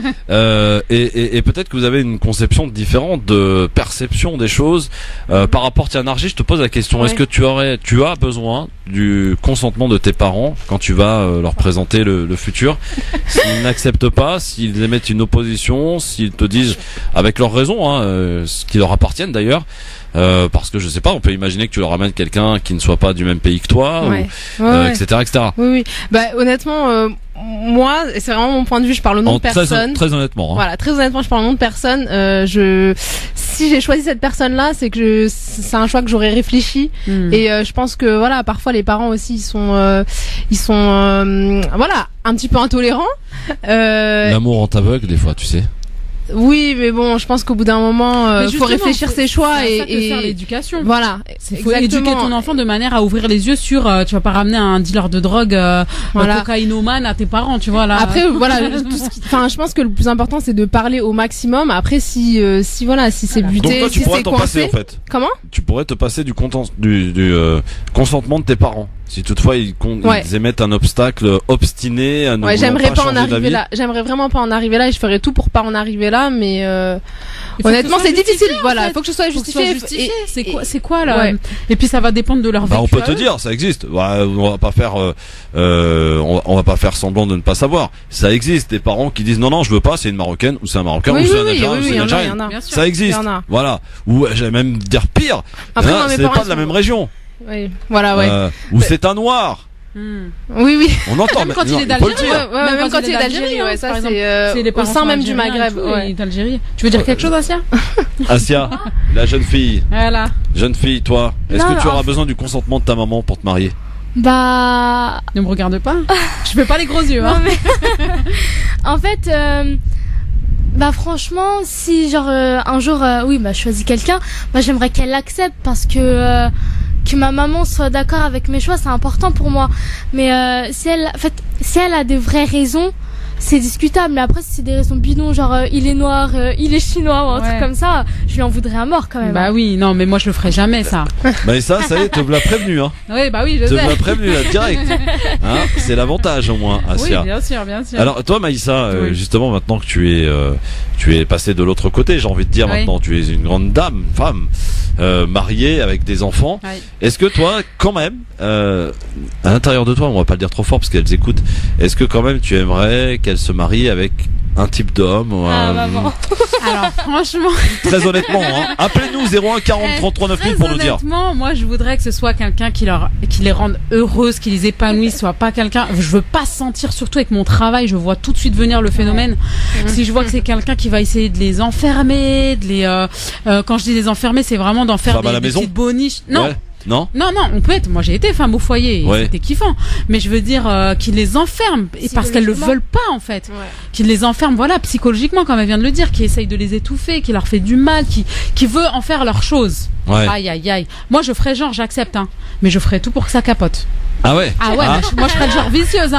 Et peut-être que vous avez une conception différente de perception des choses par rapport. Tiens, Narji, je te pose la question. Est-ce que tu as besoin du consentement de tes parents quand tu vas leur présenter le futur? S'ils n'acceptent pas, s'ils émettent une opposition, s'ils te disent avec leurs raisons, ce qui leur appartiennent d'ailleurs, parce que je sais pas, on peut imaginer que tu leur ramènes quelqu'un qui ne soit pas du même pays que toi, etc. Oui. Bah honnêtement, moi, c'est vraiment mon point de vue. Je parle au nom de personne. Très honnêtement. Voilà, très honnêtement, je parle au nom de personne. Si j'ai choisi cette personne-là, c'est que c'est un choix que j'aurais réfléchi. Et je pense que voilà, parfois les parents aussi, ils sont voilà, un petit peu intolérants. L'amour en t'aveugle des fois, tu sais. Oui, mais bon, je pense qu'au bout d'un moment, faut réfléchir ses choix et faire l'éducation. Voilà, faut éduquer ton enfant de manière à ouvrir les yeux sur. Tu vas pas ramener un dealer de drogue, un cocaïnomane à tes parents, tu vois là. Après, voilà, enfin, je pense que le plus important c'est de parler au maximum. Après, si c'est buté, donc, toi, tu pourrais t'en passer en fait. Comment? Tu pourrais te passer du consentement de tes parents. Si toutefois ils émettent un obstacle obstiné, à ne j'aimerais pas en changer arriver là. J'aimerais vraiment pas en arriver là et je ferais tout pour pas en arriver là, mais honnêtement c'est difficile. Voilà, il faut que je sois justifié. C'est quoi là? Et puis ça va dépendre de leur vécu. On peut te dire, ça existe. On va pas faire, on va pas faire semblant de ne pas savoir. Ça existe des parents qui disent non, je veux pas, c'est une Marocaine ou c'est un Marocain ou c'est un Algérien ou c'est une Algérienne. Ça existe. Voilà. Ou j'allais même dire pire. C'est pas de la même région. Oui, voilà, ou c'est un noir. Oui. On entend même quand il est d'Algérie. Même quand il est d'Algérie, ça c'est au sein même du Maghreb. d'Algérie. Tu veux dire quelque chose, Asia? Asia, la jeune fille. Voilà. Jeune fille, toi, est-ce que tu auras besoin du consentement de ta maman pour te marier? Bah. Ne me regarde pas. Je fais pas les gros yeux. Non, mais... en fait. Bah franchement, si genre un jour je choisis quelqu'un, j'aimerais qu'elle l'accepte parce que ma maman soit d'accord avec mes choix, c'est important pour moi. Mais si elle a des vraies raisons, c'est discutable. Mais après si c'est des raisons bidons, genre il est noir, il est chinois ou un truc comme ça, je lui en voudrais à mort quand même. Bah oui, non mais moi je le ferai jamais ça. Bah ça y est, te l'as prévenu Oui, bah oui, je sais. Te l'as prévenu là direct. C'est l'avantage au moins, Asia. Oui, bien sûr. Alors toi Maïssa, justement maintenant que tu es passée de l'autre côté, j'ai envie de dire maintenant, tu es une grande dame, femme, mariée avec des enfants. Oui. Est-ce que toi quand même à l'intérieur de toi, on va pas le dire trop fort parce qu'elles écoutent, est-ce que quand même tu aimerais qu'elle se marie avec un type d'homme maman. Alors franchement très honnêtement appelez-nous 01 40 33 9000 pour nous dire. Honnêtement, moi je voudrais que ce soit quelqu'un qui les rende heureuses, qui les épanouisse, soit pas quelqu'un, je veux pas sentir, surtout avec mon travail, je vois tout de suite venir le phénomène. Si je vois que c'est quelqu'un qui va essayer de les enfermer, de les quand je dis les enfermer, c'est vraiment d'en faire des petites boniches. Non. Non, on peut être. Moi, j'ai été femme au foyer, c'était kiffant. Mais je veux dire qu'ils les enferment parce qu'elles le veulent pas en fait. Qu'ils les enferment, voilà, psychologiquement, comme elle vient de le dire, qui essaye de les étouffer, qui leur fait du mal, qui veut en faire leur chose. Aïe. Moi, je ferais genre, j'accepte, mais je ferais tout pour que ça capote. Ah ouais. Moi, je serais le genre vicieuse,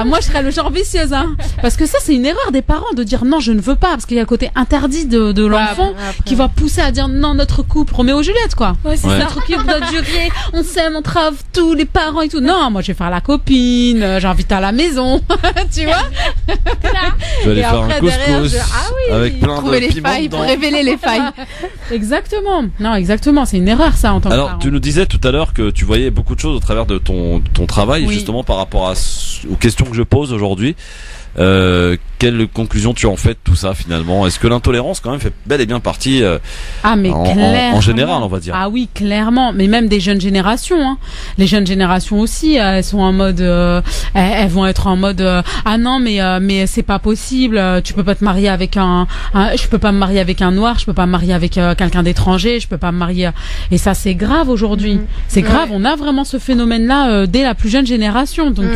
moi je serais le genre vicieuse parce que ça c'est une erreur des parents de dire non je ne veux pas parce qu'il y a le côté interdit de l'enfant qui va pousser à dire non notre couple Roméo et Juliette quoi. C'est notre couple doit durer, on s'aime, on travaille tous les parents et tout. Non, moi je vais faire la copine, j'invite à la maison tu vois. Je vais aller faire un couscous avec plein trouver de les failles dedans. pour révéler les failles. Exactement, c'est une erreur ça en tant que parent. Alors tu nous disais tout à l'heure que tu voyais beaucoup de choses au travers de ton travail justement par rapport aux questions que je pose aujourd'hui. quelle conclusion tu en fais de tout ça finalement? Est-ce que l'intolérance quand même fait bel et bien partie en général, on va dire? Ah oui, clairement, mais même des jeunes générations. Hein. Les jeunes générations aussi, elles sont en mode, elles vont être en mode ah non mais c'est pas possible. Tu peux pas te marier avec je peux pas me marier avec un noir, je peux pas me marier avec quelqu'un d'étranger, je peux pas me marier. Et ça c'est grave aujourd'hui. C'est grave. On a vraiment ce phénomène-là dès la plus jeune génération. Donc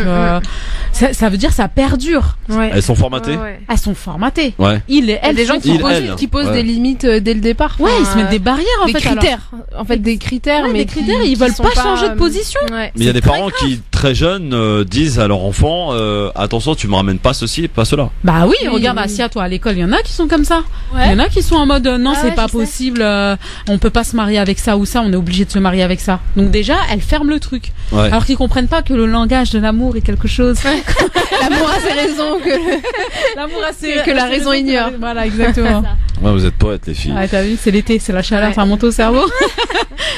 ça veut dire ça perdure. Ouais. Elles sont formatées. Elles sont formatées. Ouais. Il y a des gens qui posent des limites dès le départ. Ouais, ils se mettent des barrières en fait. Critères. En fait, des critères, mais des critères. Ils veulent pas changer de position. Mais il y a des parents qui très jeunes disent à leur enfant attention, tu me ramènes pas ceci, pas cela. Bah oui, regarde Asia, toi à l'école, il y en a qui sont comme ça. Il y en a qui sont en mode non, c'est pas possible. On peut pas se marier avec ça ou ça. On est obligé de se marier avec ça. Donc déjà, elles ferment le truc. Ouais. Alors qu'ils comprennent pas que le langage de l'amour est quelque chose. L'amour a ses raisons que la raison ignore. Voilà, exactement. Ouais, vous êtes poètes les filles. Ouais, t'as vu, c'est l'été, c'est la chaleur, ça monte au cerveau.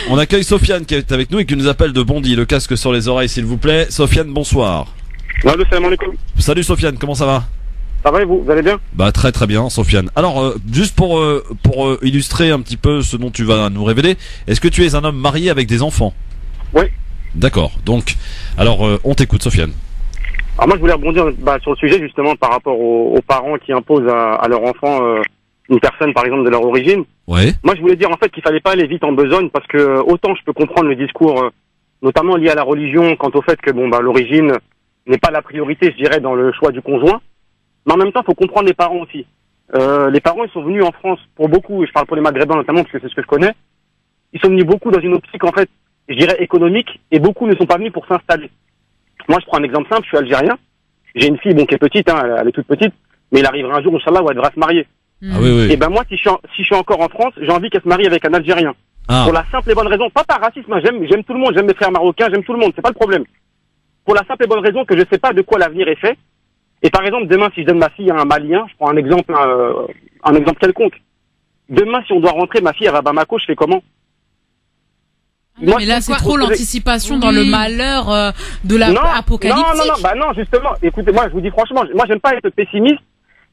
On accueille Sofiane qui est avec nous et qui nous appelle de Bondy. Le casque sur les oreilles, s'il vous plaît. Sofiane, bonsoir. Allô, salam alaikum. Salut Sofiane, comment ça va? Ça va et vous allez bien? Bah très très bien, Sofiane. Alors, juste pour illustrer un petit peu ce dont tu vas nous révéler, est-ce que tu es un homme marié avec des enfants? Oui. D'accord. Donc, alors, on t'écoute, Sofiane. Alors moi, je voulais rebondir sur le sujet justement par rapport aux parents qui imposent à leur enfant une personne, par exemple, de leur origine. Ouais. Moi, je voulais dire en fait qu'il fallait pas aller vite en besogne parce que autant je peux comprendre le discours, notamment lié à la religion, quant au fait que l'origine n'est pas la priorité, je dirais, dans le choix du conjoint. Mais en même temps, il faut comprendre les parents aussi. Les parents, ils sont venus en France pour beaucoup, et je parle pour les Maghrébins notamment parce que c'est ce que je connais. Ils sont venus beaucoup dans une optique en fait, je dirais économique, et beaucoup ne sont pas venus pour s'installer. Moi, je prends un exemple simple, je suis algérien. J'ai une fille, qui est petite, elle est toute petite, mais il arrivera un jour, Inch'Allah, où elle devra se marier. Ah oui, oui. Et ben moi, si je suis encore en France, j'ai envie qu'elle se marie avec un Algérien. Ah. Pour la simple et bonne raison, pas par racisme, j'aime tout le monde, j'aime mes frères marocains, j'aime tout le monde, c'est pas le problème. Pour la simple et bonne raison que je sais pas de quoi l'avenir est fait. Et par exemple, demain, si je donne ma fille à un Malien, je prends un exemple quelconque. Demain, si on doit rentrer, ma fille, elle va à Bamako, je fais comment? Non, mais là, c'est trop l'anticipation dans le malheur de l'apocalyptique. Non, justement. Écoutez, moi, je vous dis franchement, moi, j'aime pas être pessimiste,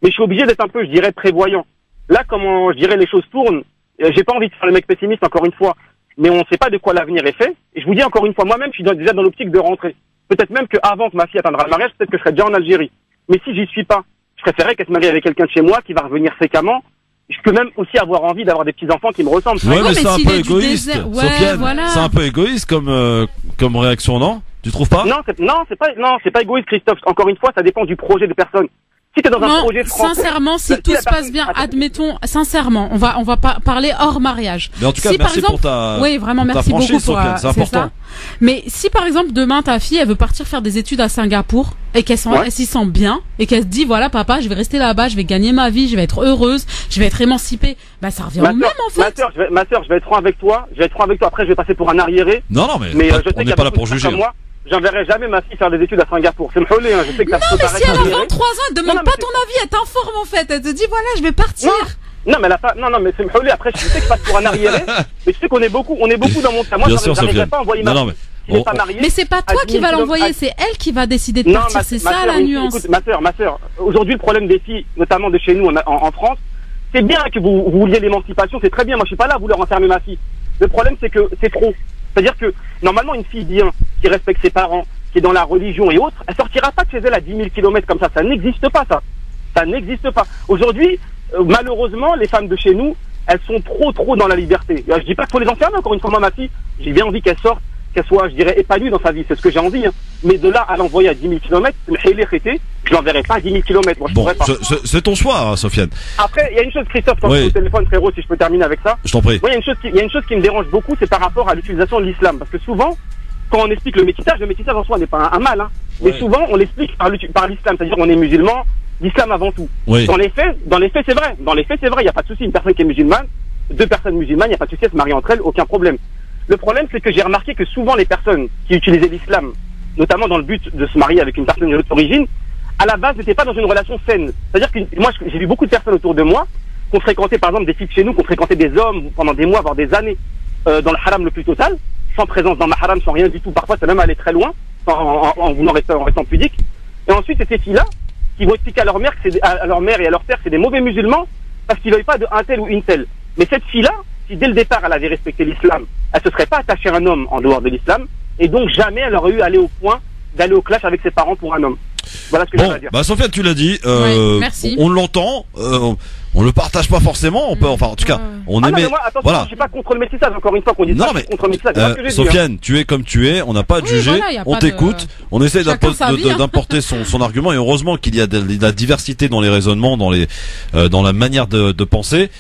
mais je suis obligé d'être un peu, je dirais, prévoyant. Là, comment, je dirais, les choses tournent, j'ai pas envie de faire le mec pessimiste, encore une fois, mais on sait pas de quoi l'avenir est fait. Et je vous dis encore une fois, moi-même, je suis déjà dans l'optique de rentrer. Peut-être même qu'avant que ma fille atteindra le mariage, peut-être que je serai déjà en Algérie. Mais si j'y suis pas, je préférerais qu'elle se marie avec quelqu'un de chez moi qui va revenir fréquemment. Je peux même aussi avoir envie d'avoir des petits-enfants qui me ressemblent. Ouais, mais c'est un peu égoïste. Sofiane, voilà. C'est un peu égoïste comme réaction, non? Tu trouves pas? Non, c'est pas égoïste, Christophe. Encore une fois, ça dépend du projet de personne. Si t'es dans un projet français, sincèrement, si tout se passe bien, admettons, sincèrement, on va pas parler hors mariage. Mais en tout cas, si, merci par exemple, pour ta, oui, vraiment, pour merci ta franchise, beaucoup Sofiane, c'est important. Ça. Mais si par exemple demain ta fille elle veut partir faire des études à Singapour et qu'elle s'y sent bien et qu'elle se dit voilà papa je vais rester là-bas, je vais gagner ma vie, je vais être heureuse, je vais être émancipée, bah ça revient au même en fait. Ma sœur, je vais être franc avec toi. Après je vais passer pour un arriéré. Non mais on n'est pas là pour juger. J'enverrai jamais ma fille faire des études à Singapour. C'est me frôler, je sais que ça peut paraître. Non, mais si elle a 23 ans, elle demande pas ton avis, elle t'informe en fait. Elle te dit voilà, je vais partir. Non, mais mais c'est me frôler. Après, je sais que je passe pour un arriéré. Mais je sais qu'on est beaucoup dans mon cas. Moi, j'arriverai pas à envoyer ma fille. Mais c'est pas toi qui va l'envoyer, c'est elle qui va décider de partir. C'est ça la nuance. Écoute, ma sœur, aujourd'hui, le problème des filles, notamment de chez nous en France, c'est bien que vous vouliez l'émancipation, c'est très bien. Moi, je suis pas là à vouloir enfermer ma fille. Le problème, c'est que c'est trop. C'est-à-dire que, normalement, une fille bien, qui respecte ses parents, qui est dans la religion et autres, elle sortira pas de chez elle à 10 000 kilomètres comme ça. Ça n'existe pas, ça. Ça n'existe pas. Aujourd'hui, malheureusement, les femmes de chez nous, elles sont trop dans la liberté. Je dis pas qu'il faut les enfermer, encore une fois, moi, ma fille, j'ai bien envie qu'elle sorte, qu'elle soit, je dirais, épanouie dans sa vie. C'est ce que j'ai envie, hein. Mais de là à l'envoyer à 10 000 kilomètres, je l'enverrai pas à 10 000 kilomètres. Moi, je pourrais pas. C'est ton choix, hein, Sofiane. Après, il y a une chose, Christophe, quand je suis au téléphone, frérot, si je peux terminer avec ça. Je t'en prie. Moi, il y a une chose qui me dérange beaucoup, c'est par rapport à l'utilisation de l'islam. Parce que souvent, quand on explique le métissage en soi n'est pas un mal, hein. Mais souvent, on l'explique par l'islam. C'est-à-dire qu'on est musulman, l'islam avant tout. Oui. Dans les faits, c'est vrai. Il n'y a pas de souci. Une personne qui est musulmane, deux personnes musulmanes, il n'y a pas de souci, elles se marient entre elles, aucun problème. Le problème, c'est que j'ai remarqué que souvent les personnes qui utilisaient l'islam, notamment dans le but de se marier avec une personne d'une autre origine, à la base, n'étaient pas dans une relation saine. C'est-à-dire que moi, j'ai vu beaucoup de personnes autour de moi qui ont fréquenté, par exemple, des filles chez nous, qui ont fréquenté des hommes pendant des mois, voire des années, dans le haram le plus total, sans présence dans ma haram, sans rien du tout. Parfois, ça même allait très loin, en restant pudique. Et ensuite, c'est ces filles-là qui vont expliquer à leur mère à leur mère et à leur père que c'est des mauvais musulmans parce qu'ils veulent pas de un tel ou une telle. Mais cette fille-là, si dès le départ elle avait respecté l'islam, elle se serait pas attachée à un homme en dehors de l'islam, et donc jamais elle aurait eu à aller au point d'aller au clash avec ses parents pour un homme. Voilà ce que j'avais à dire. Bah Sofiane, tu l'as dit. Merci. On l'entend. On le partage pas forcément. On peut, enfin, en tout cas, on non, aimait. mais moi, attention, voilà. je suis pas contre le métissage. Encore une fois, qu'on dit Non, pas mais contre le métissage. C'est pas ce que j'ai dit, Sofiane, tu es comme tu es. On n'a pas à te juger. voilà, y a on pas t'écoute. On essaie Chacun sa vie, hein. d'importer son argument. Et heureusement qu'il y a de la diversité dans les raisonnements, dans la manière de penser.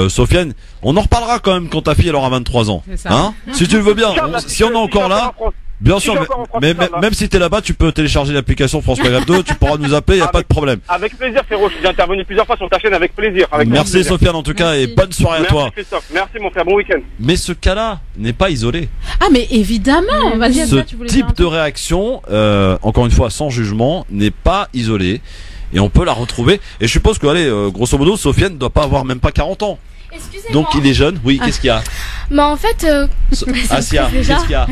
Sofiane, on en reparlera quand même quand ta fille elle aura 23 ans. C'est ça. Hein? Si tu le veux bien. Si on est encore là. Bien sûr, mais même si t'es là-bas, tu peux télécharger l'application France Maghreb 2, tu pourras nous appeler, y a pas de problème. Avec plaisir, frérot. J'ai intervenu plusieurs fois sur ta chaîne avec plaisir. Merci Sofiane en tout cas, et bonne soirée à toi. Merci Christophe. Merci mon frère, bon week-end. Mais ce cas-là n'est pas isolé. Ah, mais évidemment, vas-y, Ce tu voulais dire un type de truc. réaction, encore une fois sans jugement, n'est pas isolé. Et on peut la retrouver. Et je suppose que, allez, grosso modo, Sofiane ne doit pas avoir même pas 40 ans. Excusez-moi. Donc il est jeune. Oui, qu'est-ce qu'il y a? Mais en fait, Asia, qu'est-ce qu'il y a?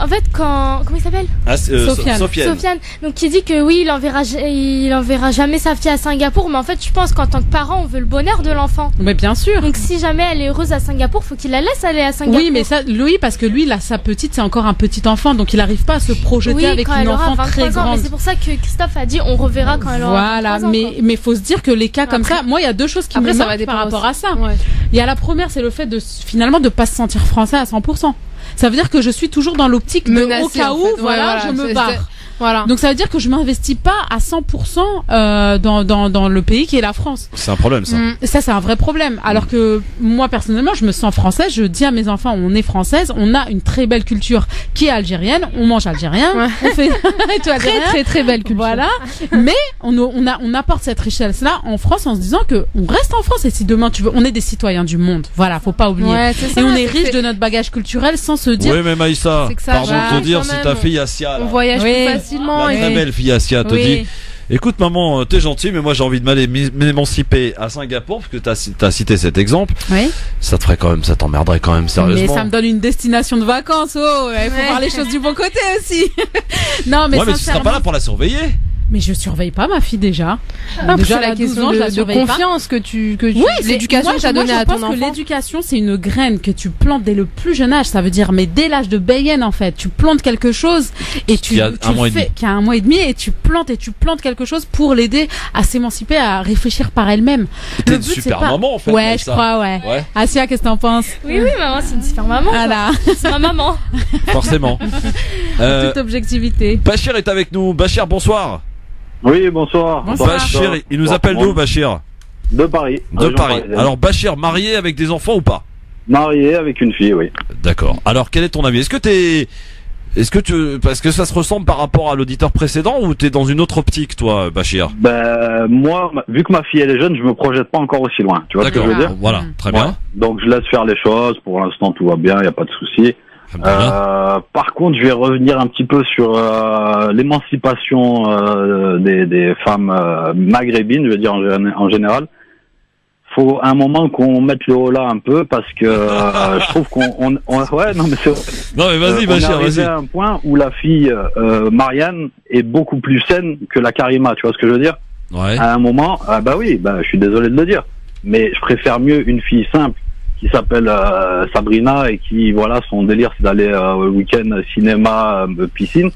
En fait, comment il s'appelle? Sofiane. Donc il dit que oui, il enverra jamais sa fille à Singapour, mais en fait, je pense qu'en tant que parent, on veut le bonheur de l'enfant. Mais bien sûr. Donc si jamais elle est heureuse à Singapour, faut qu'il la laisse aller à Singapour. Oui, mais ça, lui, parce que lui, là, sa petite, c'est encore un petit enfant, donc il n'arrive pas à se projeter avec quand une elle aura enfant 23 très ans, grande. mais c'est pour ça que Christophe a dit on reverra quand elle aura 23 ans. Voilà, mais faut se dire que les cas comme ça, moi, il y a deux choses qui me marquent par rapport à ça. Ouais. Il y a la première, c'est le fait de finalement de pas se sentir français à 100%. Ça veut dire que je suis toujours dans l'optique de Menacé, au cas en où, fait. voilà, je me barre. Voilà. Donc ça veut dire que je m'investis pas à 100% dans le pays qui est la France. C'est un problème ça. Ça c'est un vrai problème. Alors que moi personnellement, je me sens française. Je dis à mes enfants, on est française, on a une très belle culture qui est algérienne, on mange algérien, on fait très belle culture. Voilà. Mais on apporte cette richesse-là en France en se disant que on reste en France et si demain tu veux, on est des citoyens du monde. Voilà, faut pas oublier. Ouais, c'est ça, et on est riche de notre bagage culturel sans se dire. Oui, mais Maïssa, C'est que ça pardon va, de te dire quand si même. ta fille Asia, On voyage plus facilement. la très belle fille Asia te dit, écoute maman, t'es gentille, mais moi j'ai envie de m'aller m'émanciper à Singapour, parce que t'as cité cet exemple. Oui. Ça te ferait quand même, ça t'emmerderait quand même sérieusement. Mais ça me donne une destination de vacances. Oh, il faut voir les choses du bon côté aussi. Non, mais ouais, mais tu seras pas là pour la surveiller. Mais je surveille pas ma fille déjà. Après, Déjà, c'est la question de confiance que tu l'éducation que tu as donnée à ton enfant. Je pense que l'éducation, c'est une graine que tu plantes dès le plus jeune âge. Ça veut dire, mais dès l'âge de Bayenne, en fait, tu plantes quelque chose et qui a un mois et demi et tu plantes quelque chose pour l'aider à s'émanciper, à réfléchir par elle-même. T'es une super maman, en fait. Ouais, je crois, ouais. Asia, qu'est-ce que t'en penses? Oui, maman, c'est une super maman. Voilà. C'est ma maman. Forcément. Toute objectivité. Bachir est avec nous. Bachir, bonsoir. Oui, bonsoir. Bachir, il nous appelle d'où, Bachir? De Paris. De Paris. Alors, Bachir, marié avec des enfants ou pas? Marié avec une fille, oui. D'accord. Alors, quel est ton avis? Parce que ça se ressemble par rapport à l'auditeur précédent ou t'es dans une autre optique, toi, Bachir? Ben, moi, vu que ma fille elle est jeune, je me projette pas encore aussi loin. Tu vois ce que je veux dire? Voilà, très bien. Donc, je laisse faire les choses. Pour l'instant, tout va bien, y a pas de souci. Par contre, je vais revenir un petit peu sur l'émancipation des femmes maghrébines, je veux dire en général. Faut à un moment qu'on mette le haut là un peu parce que je trouve ouais, non mais c'est non mais vas-y Bachir, vas-y. On est arrivé à un point où la fille Marianne est beaucoup plus saine que la Karima, tu vois ce que je veux dire? Ouais. À un moment, bah oui, je suis désolé de le dire, mais je préfère mieux une fille simple qui s'appelle Sabrina et qui, voilà, son délire c'est d'aller au week-end cinéma, piscine,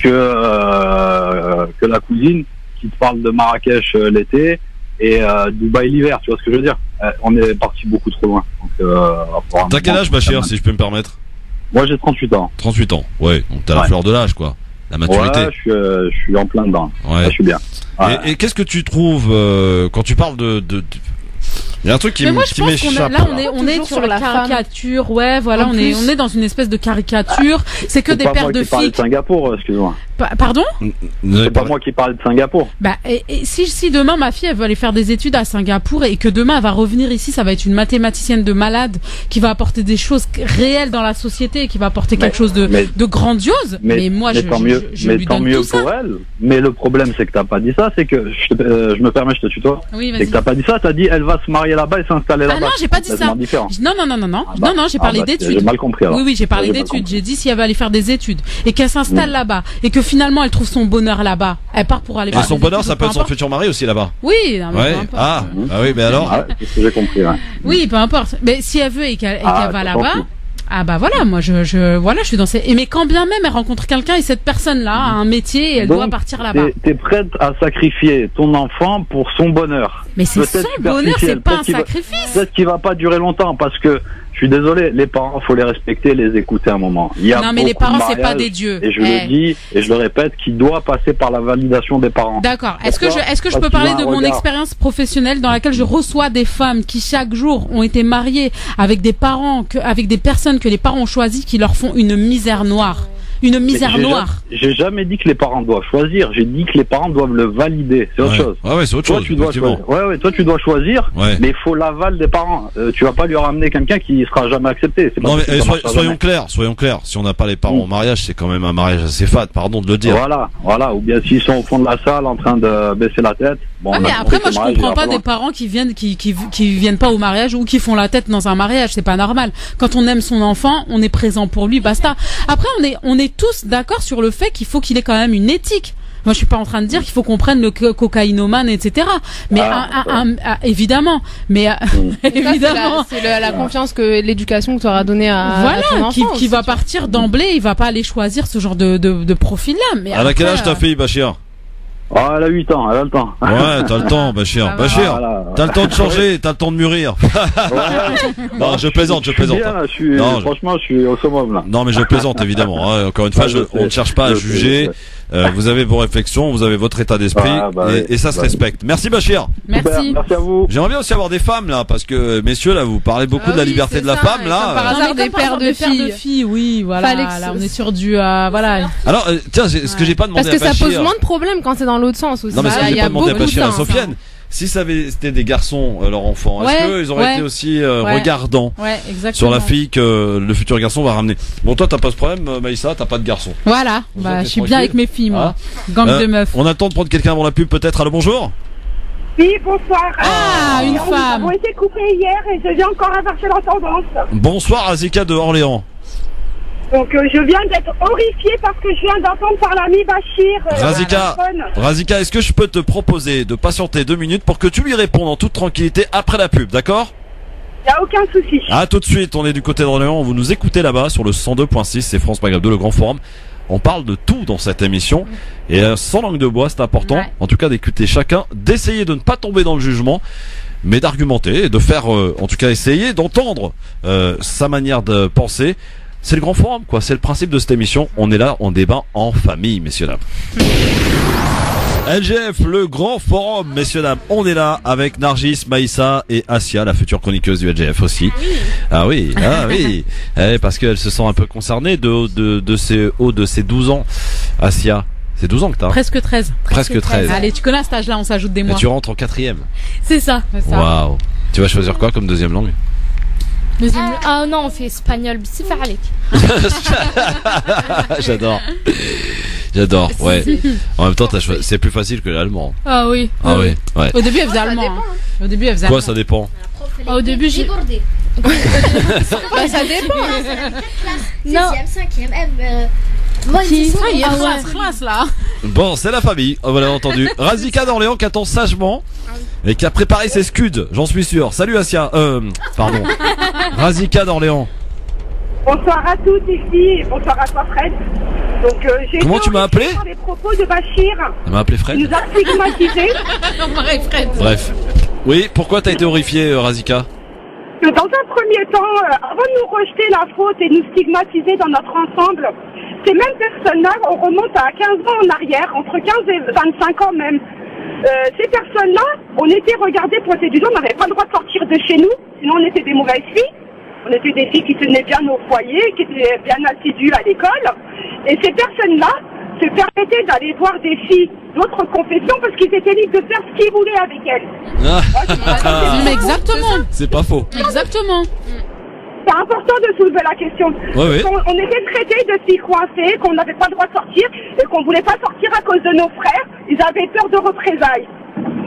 que la cousine qui te parle de Marrakech l'été et Dubaï l'hiver, tu vois ce que je veux dire? On est parti beaucoup trop loin. T'as quel âge, Bachir, si je peux me permettre? Moi j'ai 38 ans. 38 ans, ouais, donc t'as la fleur de l'âge, quoi. La maturité. Ouais, je suis en plein dedans. Ouais. Là, je suis bien. Ouais. Et qu'est-ce que tu trouves quand tu parles de... Il y a un truc qui m'échappe. Là, on est sur la caricature. Ouais, voilà, on est dans une espèce de caricature. C'est que des paires de filles. De Singapour, excuse-moi. Pardon? C'est pas moi qui parle de Singapour. Bah, et si demain ma fille elle veut aller faire des études à Singapour et que demain elle va revenir ici, ça va être une mathématicienne de malade qui va apporter des choses réelles dans la société et qui va apporter quelque chose de grandiose. Mais moi, je lui tant donne mieux tout ça. pour elle. Mais le problème, c'est que t'as pas dit ça. C'est que je me permets, je te tutoie. Oui, c'est que t'as pas dit ça. T'as dit elle va se marier là-bas et s'installer là-bas. Ah non, j'ai pas dit ça. Non, j'ai parlé d'études. J'ai mal compris. Alors. Oui, j'ai parlé d'études. J'ai dit si elle va aller faire des études et qu'elle s'installe là-bas et que finalement elle trouve son bonheur là-bas, elle part pour aller. Et son bonheur, ça peut être son futur mari aussi là-bas. Oui, non, mais ouais. peu importe. Ah oui, mais alors. Ah, c'est ce que j'ai compris. Ouais. Oui, peu importe. Mais si elle veut et qu'elle va là-bas. Tout. Ah bah voilà, moi je suis dans ces... Mais quand bien même elle rencontre quelqu'un et cette personne-là a un métier et elle doit partir là-bas. T'es prête à sacrifier ton enfant pour son bonheur. Mais c'est son bonheur, c'est pas un sacrifice. Peut-être qu'il va pas durer longtemps parce que je suis désolé, les parents, faut les respecter, les écouter un moment. Non mais les parents c'est pas des dieux. Et je le dis et je le répète, qui doit passer par la validation des parents. D'accord. Est-ce que je peux parler de mon expérience professionnelle dans laquelle je reçois des femmes qui chaque jour ont été mariées avec des parents, avec des personnes que les parents ont choisies qui leur font une misère noire. Une misère noire. J'ai jamais dit que les parents doivent choisir. J'ai dit que les parents doivent le valider. C'est autre chose. Ouais, c'est autre chose. Tu dois choisir. Toi, tu dois choisir. Ouais. Mais il faut l'aval des parents. Tu vas pas lui ramener quelqu'un qui sera jamais accepté. Non, mais soyons clairs. Si on n'a pas les parents au mariage, c'est quand même un mariage assez fade. Pardon de le dire. Voilà. Ou bien s'ils sont au fond de la salle en train de baisser la tête. Bon, mais après, moi, je comprends pas des parents qui viennent pas au mariage ou qui font la tête dans un mariage. C'est pas normal. Quand on aime son enfant, on est présent pour lui, basta. Après, on est tous d'accord sur le fait qu'il faut qu'il ait quand même une éthique. Moi, je suis pas en train de dire qu'il faut qu'on prenne le cocaïnomane, etc. Mais évidemment. Mais évidemment, c'est la confiance que l'éducation que tu auras donnée à ton enfant. Qui va partir d'emblée. Il va pas aller choisir ce genre de profil-là. Mais à quel âge ta fille, Bachir? Ah, elle a 8 ans, elle a le temps. Ouais, t'as le temps, Bachir. Bachir, t'as le temps de changer, t'as le temps de mûrir. Non, je plaisante. Franchement, je suis au summum, là. Non, mais je plaisante, évidemment. Encore une fois, on ne cherche pas à juger. Vous avez vos réflexions, vous avez votre état d'esprit, et ça se respecte. Merci, Bachir. Merci. Merci à vous. J'aimerais bien aussi avoir des femmes, là, parce que, messieurs, là, vous parlez beaucoup de la liberté de la femme, là. Par hasard, des pères de filles. Oui, voilà. Là, on est sur du, voilà. Alors, tiens, ce que j'ai pas demandé à Bachir. Parce que ça pose moins de problèmes quand c'est dans l'autre sens aussi. Non, mais il y a pas demandé à Bachir et à Sofiane. Si c'était des garçons, leurs enfants, est-ce qu'ils auraient été aussi regardants sur la fille que le futur garçon va ramener? Bon, toi, t'as pas ce problème, Maïssa, t'as pas de garçon. Voilà, je suis bien avec mes filles, moi. Gang de meufs. On a le temps de prendre quelqu'un avant la pub, peut-être. Allô, bonjour. Oui, bonsoir. Une femme. Nous avons été coupés hier et je viens encore inverser la tendance. Bonsoir, Azika de Orléans. Donc je viens d'être horrifiée parce que je viens d'entendre par l'ami Bachir. Razika, est-ce que je peux te proposer de patienter 2 minutes pour que tu lui répondes en toute tranquillité après la pub, d'accord? Il n'y a aucun souci. À tout de suite, on est du côté d'Orléans, vous nous écoutez là-bas sur le 102.6, c'est France Maghreb 2, le grand forum. On parle de tout dans cette émission et sans langue de bois, c'est important, en tout cas d'écouter chacun, d'essayer de ne pas tomber dans le jugement, mais d'argumenter et de faire, en tout cas essayer d'entendre sa manière de penser. C'est le grand forum, quoi. C'est le principe de cette émission. On est là, on débat en famille, messieurs dames. LGF, le grand forum, messieurs dames. On est là avec Nargis, Maïssa et Asia, la future chroniqueuse du LGF aussi. Ah oui. Parce qu'elle se sent un peu concernée de ses 12 ans. Asia, c'est 12 ans que t'as. Presque 13. Presque 13. Allez, tu connais cet âge-là, on s'ajoute des mois. Et tu rentres en 4e. C'est ça. Waouh. Tu vas choisir quoi comme deuxième langue? Ah non, on fait espagnol. C'est faralik. J'adore, ouais. En même temps, c'est plus facile que l'allemand. Ah oui. Ouais. Au début, elle faisait allemand. Quoi, ça dépend? Au début, j'ai débordé. Ça dépend. 6e, 5e, là. Bon, c'est la famille, on l'a entendu. Razika d'Orléans qui attend sagement et qui a préparé ses scuds, j'en suis sûr. Salut Asia, pardon. Razika d'Orléans. Bonsoir à toutes ici, bonsoir à toi Fred. Donc, comment tu m'as appelé? Les propos de Bachir. Elle m'a appelé Fred. Il nous a stigmatisés. Bref. Oui, pourquoi t'as été horrifié, Razika? Dans un premier temps, avant de nous rejeter la faute et nous stigmatiser dans notre ensemble, ces mêmes personnes-là, on remonte à 15 ans en arrière, entre 15 et 25 ans même. Ces personnes-là, on était regardées, pointées du doigt, on n'avait pas le droit de sortir de chez nous, sinon on était des mauvaises filles. On était des filles qui tenaient bien au foyer, qui étaient bien assidues à l'école. Et ces personnes-là se permettaient d'aller voir des filles d'autres confessions parce qu'ils étaient libres de faire ce qu'ils voulaient avec elles. Exactement. C'est pas faux. Exactement. C'est important de soulever la question. Oui. On était traités de filles coincées, qu'on n'avait pas le droit de sortir et qu'on voulait pas sortir à cause de nos frères. Ils avaient peur de représailles.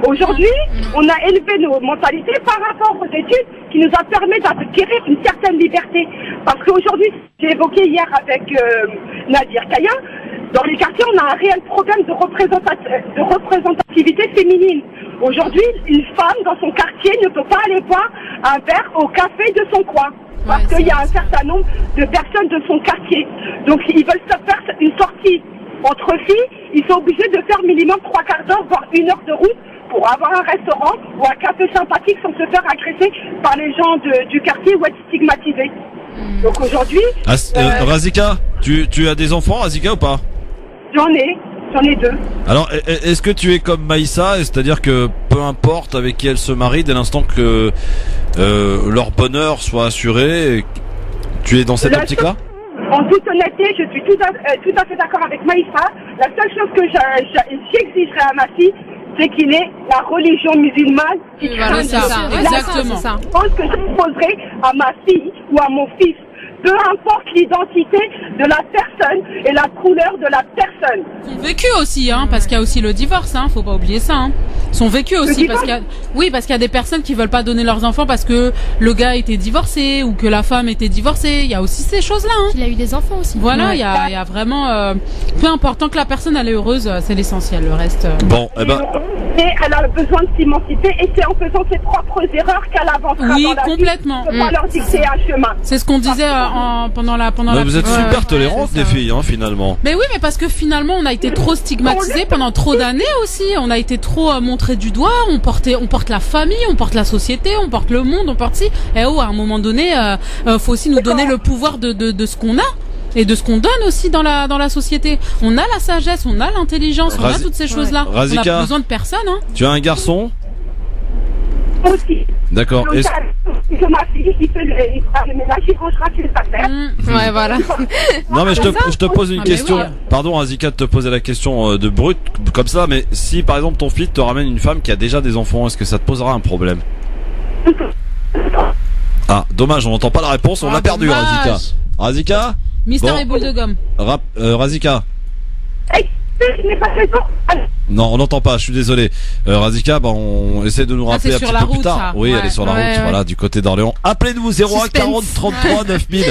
Aujourd'hui, on a élevé nos mentalités par rapport aux études qui nous a permis d'acquérir une certaine liberté. Parce qu'aujourd'hui, j'ai évoqué hier avec Nadir Kaya, Dans les quartiers, on a un réel problème de représentativité féminine. Aujourd'hui, une femme dans son quartier ne peut pas aller boire un verre au café de son coin. Parce qu'il y a un certain nombre de personnes de son quartier. Donc, ils veulent se faire une sortie entre filles. Ils sont obligés de faire minimum 3/4 d'heure, voire 1 heure de route pour avoir un restaurant ou un café sympathique sans se faire agresser par les gens du quartier ou être stigmatisés. Donc aujourd'hui... Razika, tu as des enfants, Razika, ou pas? J'en ai 2. Alors, est-ce que tu es comme Maïssa, c'est-à-dire que peu importe avec qui elle se marie, dès l'instant que leur bonheur soit assuré, tu es dans cette optique-là? En toute honnêteté, je suis tout à fait d'accord avec Maïssa. La seule chose que j'exigerais à ma fille, c'est qu'il ait la religion musulmane qui voilà, c'est ça, exactement. Je pense que j'imposerai à ma fille ou à mon fils, peu importe l'identité de la personne et la couleur de la personne. Son vécu aussi, hein, parce qu'il y a aussi le divorce, hein, faut pas oublier ça, hein. Son vécu aussi, parce qu'il y a, oui, parce qu'il y a des personnes qui veulent pas donner leurs enfants parce que le gars était divorcé ou que la femme était divorcée. Il y a aussi ces choses-là, hein. Il a eu des enfants aussi. Voilà, il y a vraiment, peu important, tant que la personne elle est heureuse, c'est l'essentiel. Le reste. Bon, eh ben. Et elle a besoin de s'émanciper et c'est en faisant ses propres erreurs qu'elle avancera dans la complètement. vie. On peut pas leur dicter un chemin. C'est ce qu'on disait pendant la. Vous êtes super tolérantes, les filles, hein, finalement. Mais oui, mais parce que finalement, on a été trop stigmatisés pendant trop d'années aussi. On a été trop montrés du doigt. On porte la famille, on porte la société, on porte le monde, on porte à un moment donné, faut aussi nous donner le pouvoir de ce qu'on a. Et de ce qu'on donne aussi dans la société. On a la sagesse, on a l'intelligence, on a toutes ces choses-là. Razika, on a besoin de personne, hein. Tu as un garçon? Aussi. D'accord. Donc, ma fille qui fait le ménage, il rangera ses affaires. Ouais, voilà. Non, mais je te pose une question. Oui. Pardon, Razika, de te poser la question de brut, comme ça, mais si par exemple ton fils te ramène une femme qui a déjà des enfants, est-ce que ça te posera un problème? Ah, dommage, on n'entend pas la réponse, on l'a perdu, Razika. Razika? Mystère et boule de gomme. Razika. Je n'ai pas fait ça. Non, on n'entend pas, je suis désolé. Razika, on essaie de nous rappeler un petit peu plus tard. Ça. Oui, elle est sur la route, voilà, du côté d'Orléans. Appelez-nous 01 40 33 9000.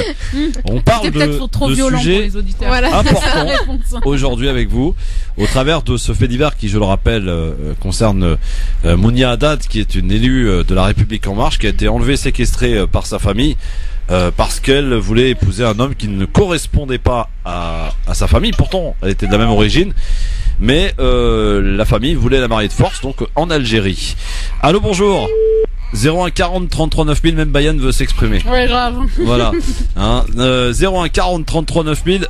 On parle de sujets importants aujourd'hui avec vous, au travers de ce fait divers qui, je le rappelle, concerne Mounia Haddad, qui est une élue de la République En Marche, qui a été enlevée, séquestrée par sa famille. Parce qu'elle voulait épouser un homme qui ne correspondait pas à sa famille. Pourtant, elle était de la même origine, mais la famille voulait la marier de force, donc en Algérie. Allô, bonjour. 01 40 33 9000, même Bayane veut s'exprimer. Ouais, grave. Voilà. 01 40 33 9000.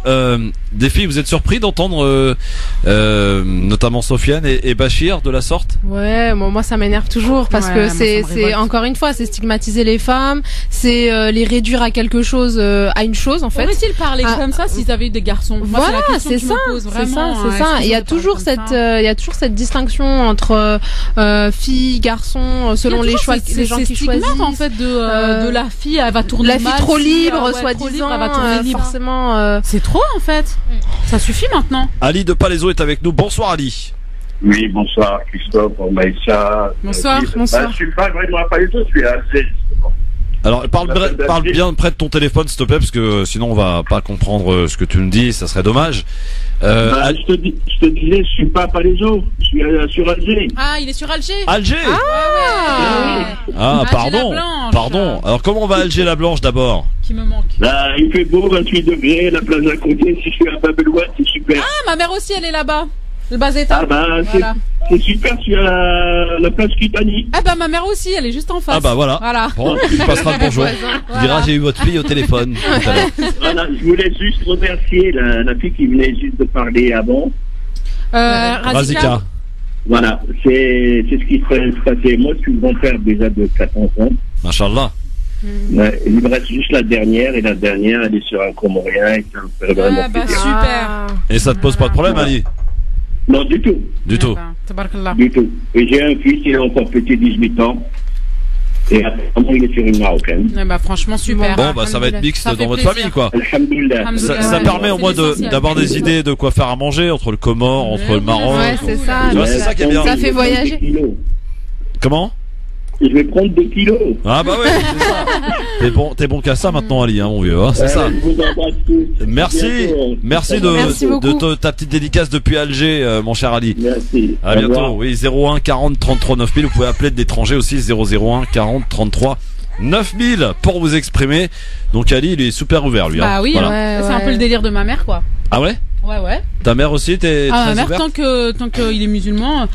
Des filles, vous êtes surpris d'entendre notamment Sofiane et Bachir de la sorte? Ouais, moi ça m'énerve toujours parce que c'est encore une fois, c'est stigmatiser les femmes, c'est les réduire à quelque chose, à une chose en fait. Pourrait-il parler comme ça s'ils avaient eu des garçons? Voilà, c'est ça, c'est ça. Il y a toujours cette distinction entre filles, garçons, selon les choix, les gens qui choisissent. En fait de la fille, elle va tourner la fille trop libre, soi-disant, elle va tourner libre. Forcément. C'est trop en fait. Ça suffit maintenant. Ali de Palaiseau est avec nous. Bonsoir Ali. Oui, bonsoir Christophe, Maïssa. Bonsoir. Je suis pas vraiment à Palaiseau, je suis à Alger. Alors parle bien près de ton téléphone s'il te plaît, parce que sinon on va pas comprendre ce que tu me dis, ça serait dommage. Je te disais, je suis pas à Palaiseau, je suis sur Alger. Ah, il est sur Alger. Alger. Ah, pardon. Alors comment va Alger la Blanche d'abord? Qui me manque. Là, il fait beau, 28 degrés, la plage à côté, si je suis à Babelouane, c'est super. Ah, ma mère aussi, elle est là-bas. Le bas état. Ah bah, voilà. C'est super sur la plage Kitani. Ah bah, ma mère aussi, elle est juste en face. Ah bah voilà. Bon, tu passeras le bonjour. Tu diras, j'ai eu votre fille au téléphone. Voilà, je voulais juste remercier la fille qui venait juste de parler avant. Razika. Voilà, c'est ce qui serait passé. Moi, je suis grand-père déjà de 4 enfants. Machallah. Ouais, il me reste juste la dernière, et la dernière, elle est sur un Comorien, et ça me ferait vraiment plaisir. Super. Et ça te pose pas de problème, Ali? Non, du tout. Du tout. Du tout. Et j'ai un fils, il est encore petit, 18 ans. Et apparemment, il est sur une marocaine. Franchement, super. Bon, ça va être mixte dans votre famille, quoi. Ça permet au moins d'avoir des idées de quoi faire à manger entre le Comore, entre le Maroc. Ouais, c'est ça. C'est ça qui est bien. Ça fait voyager. Comment? je vais prendre 2 kilos. Ah bah ouais, c'est ça. T'es bon qu'à ça maintenant, Ali, hein, mon vieux, hein, c'est ça. Je vous embrasse tous. Merci, merci de ta petite dédicace depuis Alger, mon cher Ali. Merci. À bientôt. Oui, 01 40 33 9000. Vous pouvez appeler de l'étranger aussi, 001 40 33 9000 pour vous exprimer. Donc Ali, il est super ouvert, lui. Bah hein. oui, Voilà. ouais, c'est un peu le délire de ma mère, quoi. Ah ouais? Ouais. Ta mère aussi, t'es Ah, très ma mère, ouverte? tant qu'il est musulman,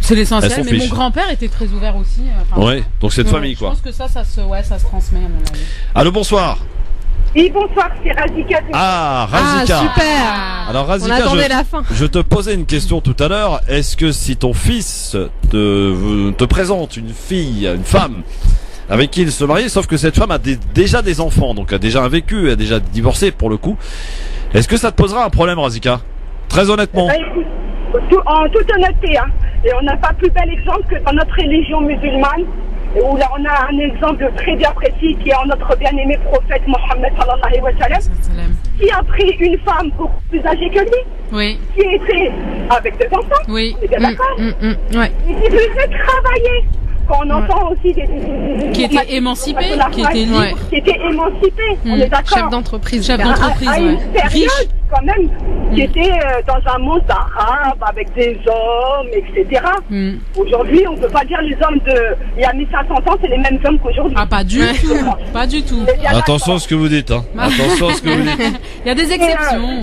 c'est l'essentiel. Elle s'en Mais fiche. mon grand-père était très ouvert aussi. Ouais, donc c'est de famille, quoi. Je pense que ça se transmet, à mon avis. Allô, bonsoir. Oui, bonsoir, c'est Razika. Ah, Razika. Ah, super. Alors Razika, On attendait la fin. je te posais une question tout à l'heure. Est-ce que si ton fils te présente une fille, une femme, avec qui il se marie, sauf que cette femme a déjà des enfants, donc a déjà un vécu, a déjà divorcé pour le coup, est-ce que ça te posera un problème, Razika? Très honnêtement. Écoute, en toute honnêteté, hein, et on n'a pas plus bel exemple que dans notre religion musulmane, où là on a un exemple très bien précis qui est en notre bien-aimé prophète Mohammed sallallahu alayhi wa sallam, qui a pris une femme beaucoup plus âgée que lui, oui, qui était avec 2 enfants, oui, on est bien d'accord, ouais, et qui faisait travailler. Quand on entend aussi des qui était émancipé, qui était libre, qui était émancipé, on est d'accord. Chef d'entreprise, à une période quand même qui était dans un monde arabe avec des hommes, etc. Aujourd'hui, on peut pas dire les hommes il y a 1500 ans, c'est les mêmes hommes qu'aujourd'hui. Ah, pas du tout, pas du tout. Attention à ce que vous dites, hein. Attention à ce que vous dites. Il y a des exceptions.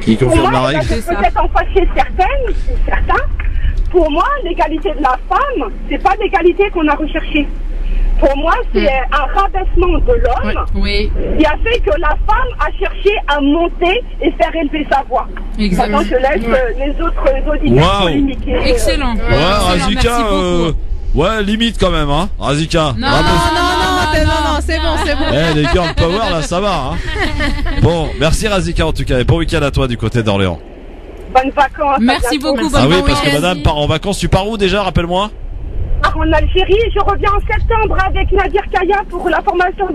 Qui confirme la règle. Peut-être en fâcher certains. Pour moi, l'égalité de la femme, c'est pas l'égalité qu'on a recherchée. Pour moi, c'est un rabaissement de l'homme qui a fait que la femme a cherché à monter et faire élever sa voix. Maintenant, je laisse les autres auditeurs polémiquer. Excellent. Ouais, Razika, ouais, limite quand même, hein, Razika. Non, c'est bon. Les girl power, là, ça va, hein. Bon, merci Razika en tout cas, et bon week-end à toi du côté d'Orléans. Bonnes vacances. Merci beaucoup. Ah oui, parce que madame part en vacances. Tu pars où déjà, rappelle-moi? En Algérie, je reviens en septembre avec Nadir Kaya pour la formation.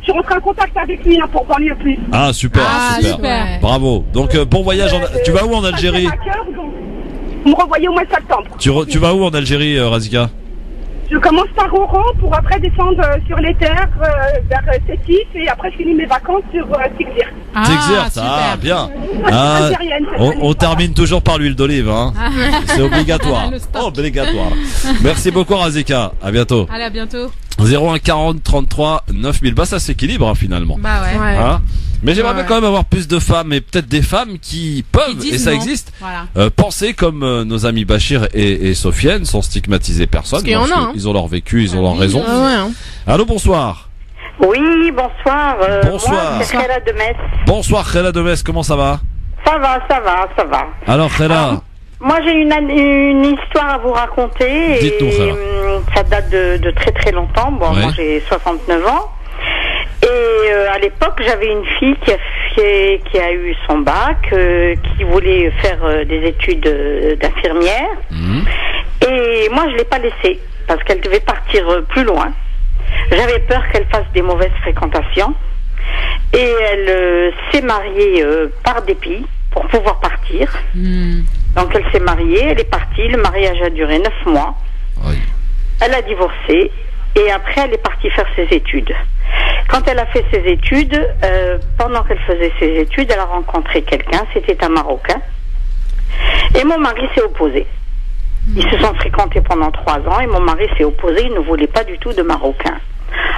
Je rentre en contact avec lui pour parler plus. Ah super. Bravo. Donc bon voyage. Tu vas où en Algérie? Vous me revoyez au mois de septembre. Tu vas où en Algérie, Razika? Je commence par Oran pour après descendre sur les terres vers Sétif et après je finis mes vacances sur Tigzir. Tigzir, ça bien. On termine toujours par l'huile d'olive, hein. C'est obligatoire. Obligatoire. Merci beaucoup Razika. À bientôt. Allez, à bientôt. 01 40 33 9000. Bah ça s'équilibre hein, finalement. Bah ouais. Hein, mais j'aimerais bien quand même avoir plus de femmes, et peut-être des femmes qui peuvent, et ça existe, penser comme nos amis Bachir et Sofiane, sans stigmatiser personne. Parce qu'il y en a, hein. Ils ont leur vécu, ils ont leur raison. Allô, bonsoir. Oui, bonsoir. Bonsoir. Moi, c'est Khela de Metz. Bonsoir Khela de Metz, comment ça va? Ça va. Alors Khela. Moi j'ai une histoire à vous raconter. Dites-nous, Khela. Ça date de très très longtemps. Bon, moi j'ai 69 ans. Et à l'époque, j'avais une fille qui a eu son bac, qui voulait faire des études d'infirmière. Et moi, je l'ai pas laissée parce qu'elle devait partir plus loin. J'avais peur qu'elle fasse des mauvaises fréquentations. Et elle s'est mariée par dépit pour pouvoir partir. Donc elle s'est mariée, elle est partie. Le mariage a duré 9 mois. Elle a divorcé. Et après, elle est partie faire ses études. Quand elle a fait ses études, pendant qu'elle faisait ses études, elle a rencontré quelqu'un, c'était un Marocain. Et mon mari s'est opposé. Ils se sont fréquentés pendant 3 ans et mon mari s'est opposé, il ne voulait pas du tout de Marocain.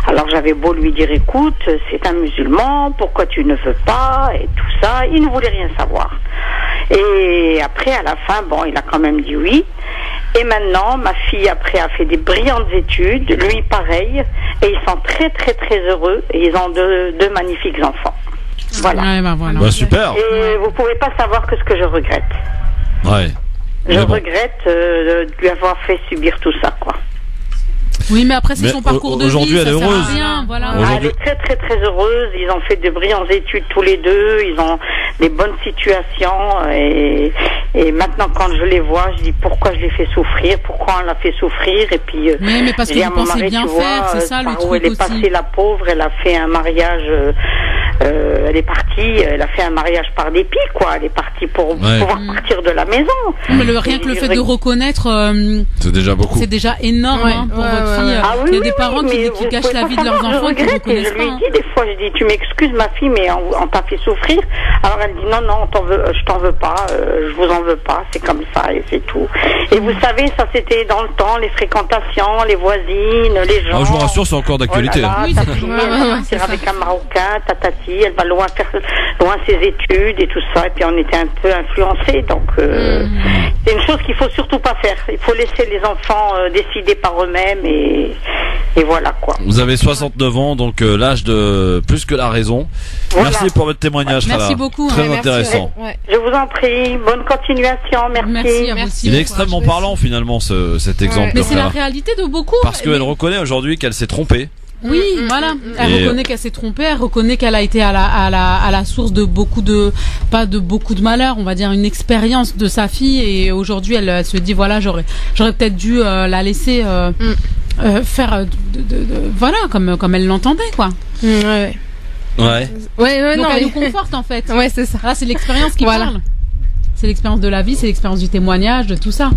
Alors j'avais beau lui dire, écoute, c'est un musulman, pourquoi tu ne veux pas, et tout ça, il ne voulait rien savoir. Et après, à la fin, bon, il a quand même dit oui. Et maintenant, ma fille, après, a fait des brillantes études, lui pareil, et ils sont très très très heureux, et ils ont deux magnifiques enfants. Voilà. Bah, super. Et vous pouvez pas savoir que ce que je regrette. Je regrette de lui avoir fait subir tout ça, quoi. Oui, mais après, c'est son parcours de vie. Aujourd'hui, elle est heureuse. Elle est très très très heureuse. Ils ont fait de brillantes études tous les deux. Ils ont des bonnes situations. Et maintenant, quand je les vois, je dis pourquoi je les fais souffrir, pourquoi on l'a fait souffrir. Et puis, oui, mais parce que vous pensez bien faire, c'est ça le truc aussi. Elle est passée, la pauvre. Elle a fait un mariage Elle est partie, elle a fait un mariage par dépit, quoi. Elle est partie pour pouvoir partir de la maison. Mais rien que le fait de reconnaître, c'est déjà beaucoup. C'est déjà énorme pour votre fille. Il y a des parents qui gâchent la vie de leurs enfants et qui ne reconnaissent pas. Je lui ai dit des fois, je dis, tu m'excuses ma fille, mais on t'a fait souffrir. Alors elle dit, non, je t'en veux pas, je vous en veux pas, c'est comme ça et c'est tout. Et vous savez, ça c'était dans le temps, les fréquentations, les voisines, les gens. Je vous rassure, c'est encore d'actualité. Oui, ta fille, elle va partir avec un Marocain, tatati, elle va loin faire ses études et tout ça, et puis on était un peu influencés, donc c'est une chose qu'il faut surtout pas faire. Il faut laisser les enfants décider par eux-mêmes et voilà quoi. Vous avez 69 ans, donc l'âge de plus que la raison. Voilà. Merci pour votre témoignage. Merci beaucoup. Très intéressant. Je vous en prie, bonne continuation, merci. Il est extrêmement parlant finalement cet exemple. Mais c'est la réalité de beaucoup. Parce qu'elle reconnaît aujourd'hui qu'elle s'est trompée. Oui, voilà. Elle reconnaît qu'elle s'est trompée, elle reconnaît qu'elle a été à la source de beaucoup de malheurs, on va dire une expérience de sa fille, et aujourd'hui elle se dit voilà, j'aurais peut-être dû la laisser faire voilà comme elle l'entendait quoi. Ouais. Donc non, elle nous conforte en fait. Ouais, c'est ça. Là, c'est l'expérience qui parle. C'est l'expérience de la vie, c'est l'expérience du témoignage, de tout ça.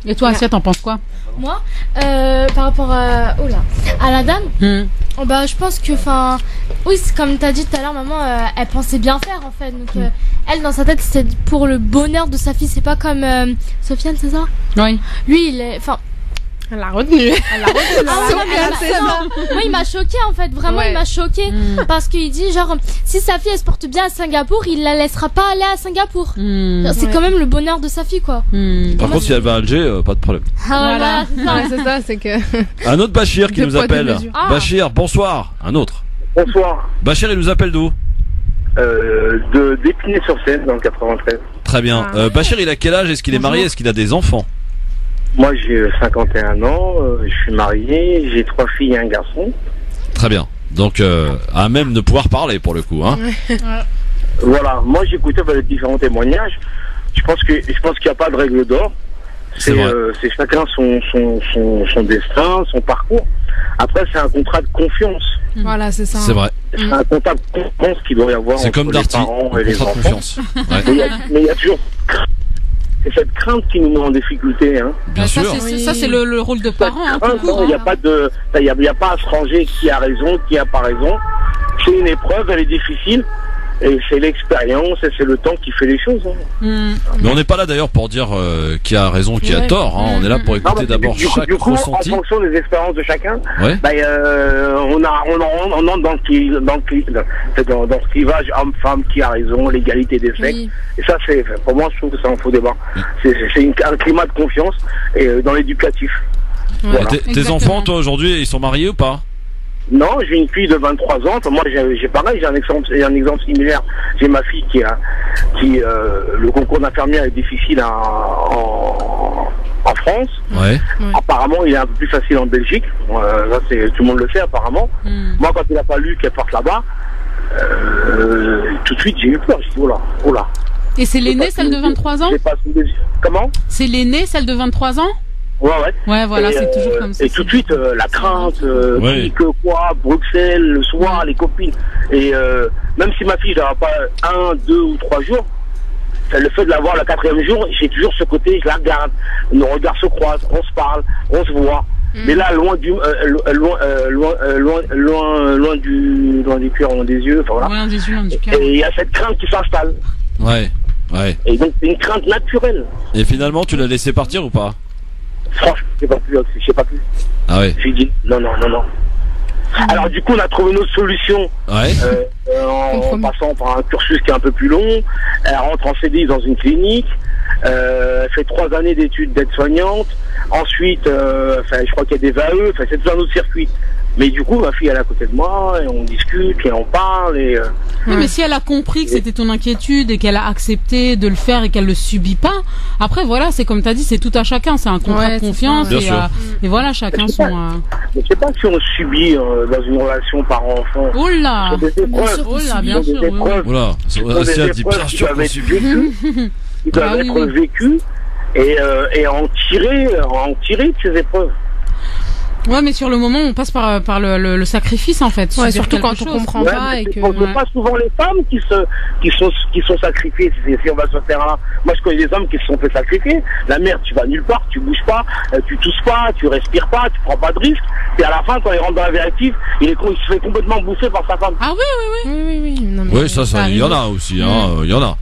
Et toi, Asia, t'en penses quoi? Moi, par rapport à la dame, je pense que, oui, comme t'as dit tout à l'heure, maman, elle pensait bien faire en fait. Donc, elle, dans sa tête, c'était pour le bonheur de sa fille. C'est pas comme Sofiane, c'est ça? Oui. Lui, elle l'a retenu. Moi, il m'a choqué en fait. Vraiment, il m'a choqué parce qu'il dit genre si sa fille elle se porte bien à Singapour, il la laissera pas aller à Singapour. C'est quand même le bonheur de sa fille quoi. Par contre, si elle va à Alger, pas de problème. Voilà, c'est ça, c'est que. Un autre Bachir qui nous appelle. Bachir, bonsoir. Un autre. Bonsoir. Bachir, il nous appelle d'où? d'Épinay-sur-Seine dans le 93. Très bien. Bachir, il a quel âge? Est-ce qu'il est marié? Est-ce qu'il a des enfants? Moi, j'ai 51 ans, je suis marié, j'ai 3 filles et un garçon. Très bien. Donc, à même de pouvoir parler pour le coup, hein. Voilà. Moi, j'ai écouté les différents témoignages. Je pense qu'il n'y a pas de règle d'or. C'est chacun son destin, son parcours. Après, c'est un contrat de confiance. Voilà, c'est ça. C'est vrai. C'est un contrat de confiance qu'il doit y avoir entre les parents et les enfants. Confiance. Ouais. Mais il y a toujours... C'est cette crainte qui nous met en difficulté, hein. Bien sûr. Ça, c'est le rôle de parent. Il n'y a pas à se ranger qui a raison, qui a pas raison. C'est une épreuve, elle est difficile. Et c'est l'expérience et c'est le temps qui fait les choses. Hein. Mais on n'est pas là d'ailleurs pour dire qui a raison, qui a tort. Hein. On est là pour écouter d'abord chaque ressenti. En fonction des expériences de chacun, on entre dans ce clivage homme-femme, qui a raison, l'égalité des sexes. Et ça, pour moi, je trouve que c'est un faux débat. C'est un climat de confiance et dans l'éducatif. Voilà. Tes enfants, toi, aujourd'hui, ils sont mariés ou pas? Non, j'ai une fille de 23 ans. Moi, j'ai pareil, j'ai un exemple similaire. J'ai ma fille le concours d'infirmière est difficile en France. Ouais. Apparemment, il est un peu plus facile en Belgique. Ça, tout le monde le sait apparemment. Moi, quand il a fallu qu'elle parte là-bas, tout de suite, j'ai eu peur. J'ai dit, oh là. Et c'est l'aînée, celle de 23 ans? Comment? C'est l'aînée, celle de 23 ans? Ouais, voilà, c'est toujours comme ça. Et tout de suite, la crainte, Bruxelles, le soir, les copines. Et même si ma fille, je la vois pas 1, 2 ou 3 jours, le fait de la voir le 4e jour, j'ai toujours ce côté, je la regarde, nos regards se croisent, on se parle, on se voit. Mais là, loin du cœur, loin des yeux, enfin, voilà. Loin des yeux, loin du cœur. Et il y a cette crainte qui s'installe. Ouais. Et donc, c'est une crainte naturelle. Et finalement, tu l'as laissé partir ou pas? Franchement, je sais pas plus. Ah ouais. J'ai dit non. Alors du coup, on a trouvé une autre solution. En passant par un cursus qui est un peu plus long. Elle rentre en CDI dans une clinique. Elle fait 3 années d'études d'aide-soignante. Ensuite, je crois qu'il y a des VAE. C'est tout un autre circuit. Mais du coup, ma fille, elle est à côté de moi, et on discute, et on parle, Oui, mais si elle a compris que c'était ton inquiétude, et qu'elle a accepté de le faire, et qu'elle le subit pas, après, voilà, c'est comme t'as dit, c'est tout à chacun, c'est un contrat de confiance, et voilà, chacun son... Je sais pas si on subit dans une relation parent-enfant. Oh là! Bien sûr, Oula, c'est dit bien sûr qu'on subit. Ils doivent être vécus, et en tirer de ces épreuves. Ouais, mais sur le moment, on passe par le sacrifice, en fait. Ouais, surtout quand on comprend pas et que. C'est pas souvent les femmes qui sont sacrifiées, si on va se faire là. Moi, je connais des hommes qui se sont fait sacrifier. La mère, tu vas nulle part, tu bouges pas, tu tousses pas, tu respires pas, tu prends pas de risque. Et à la fin, quand il rentre dans la directive, il se fait complètement bouffer par sa femme. Ah oui. Non, mais Oui, ça, il y en a aussi, hein. Il y en a.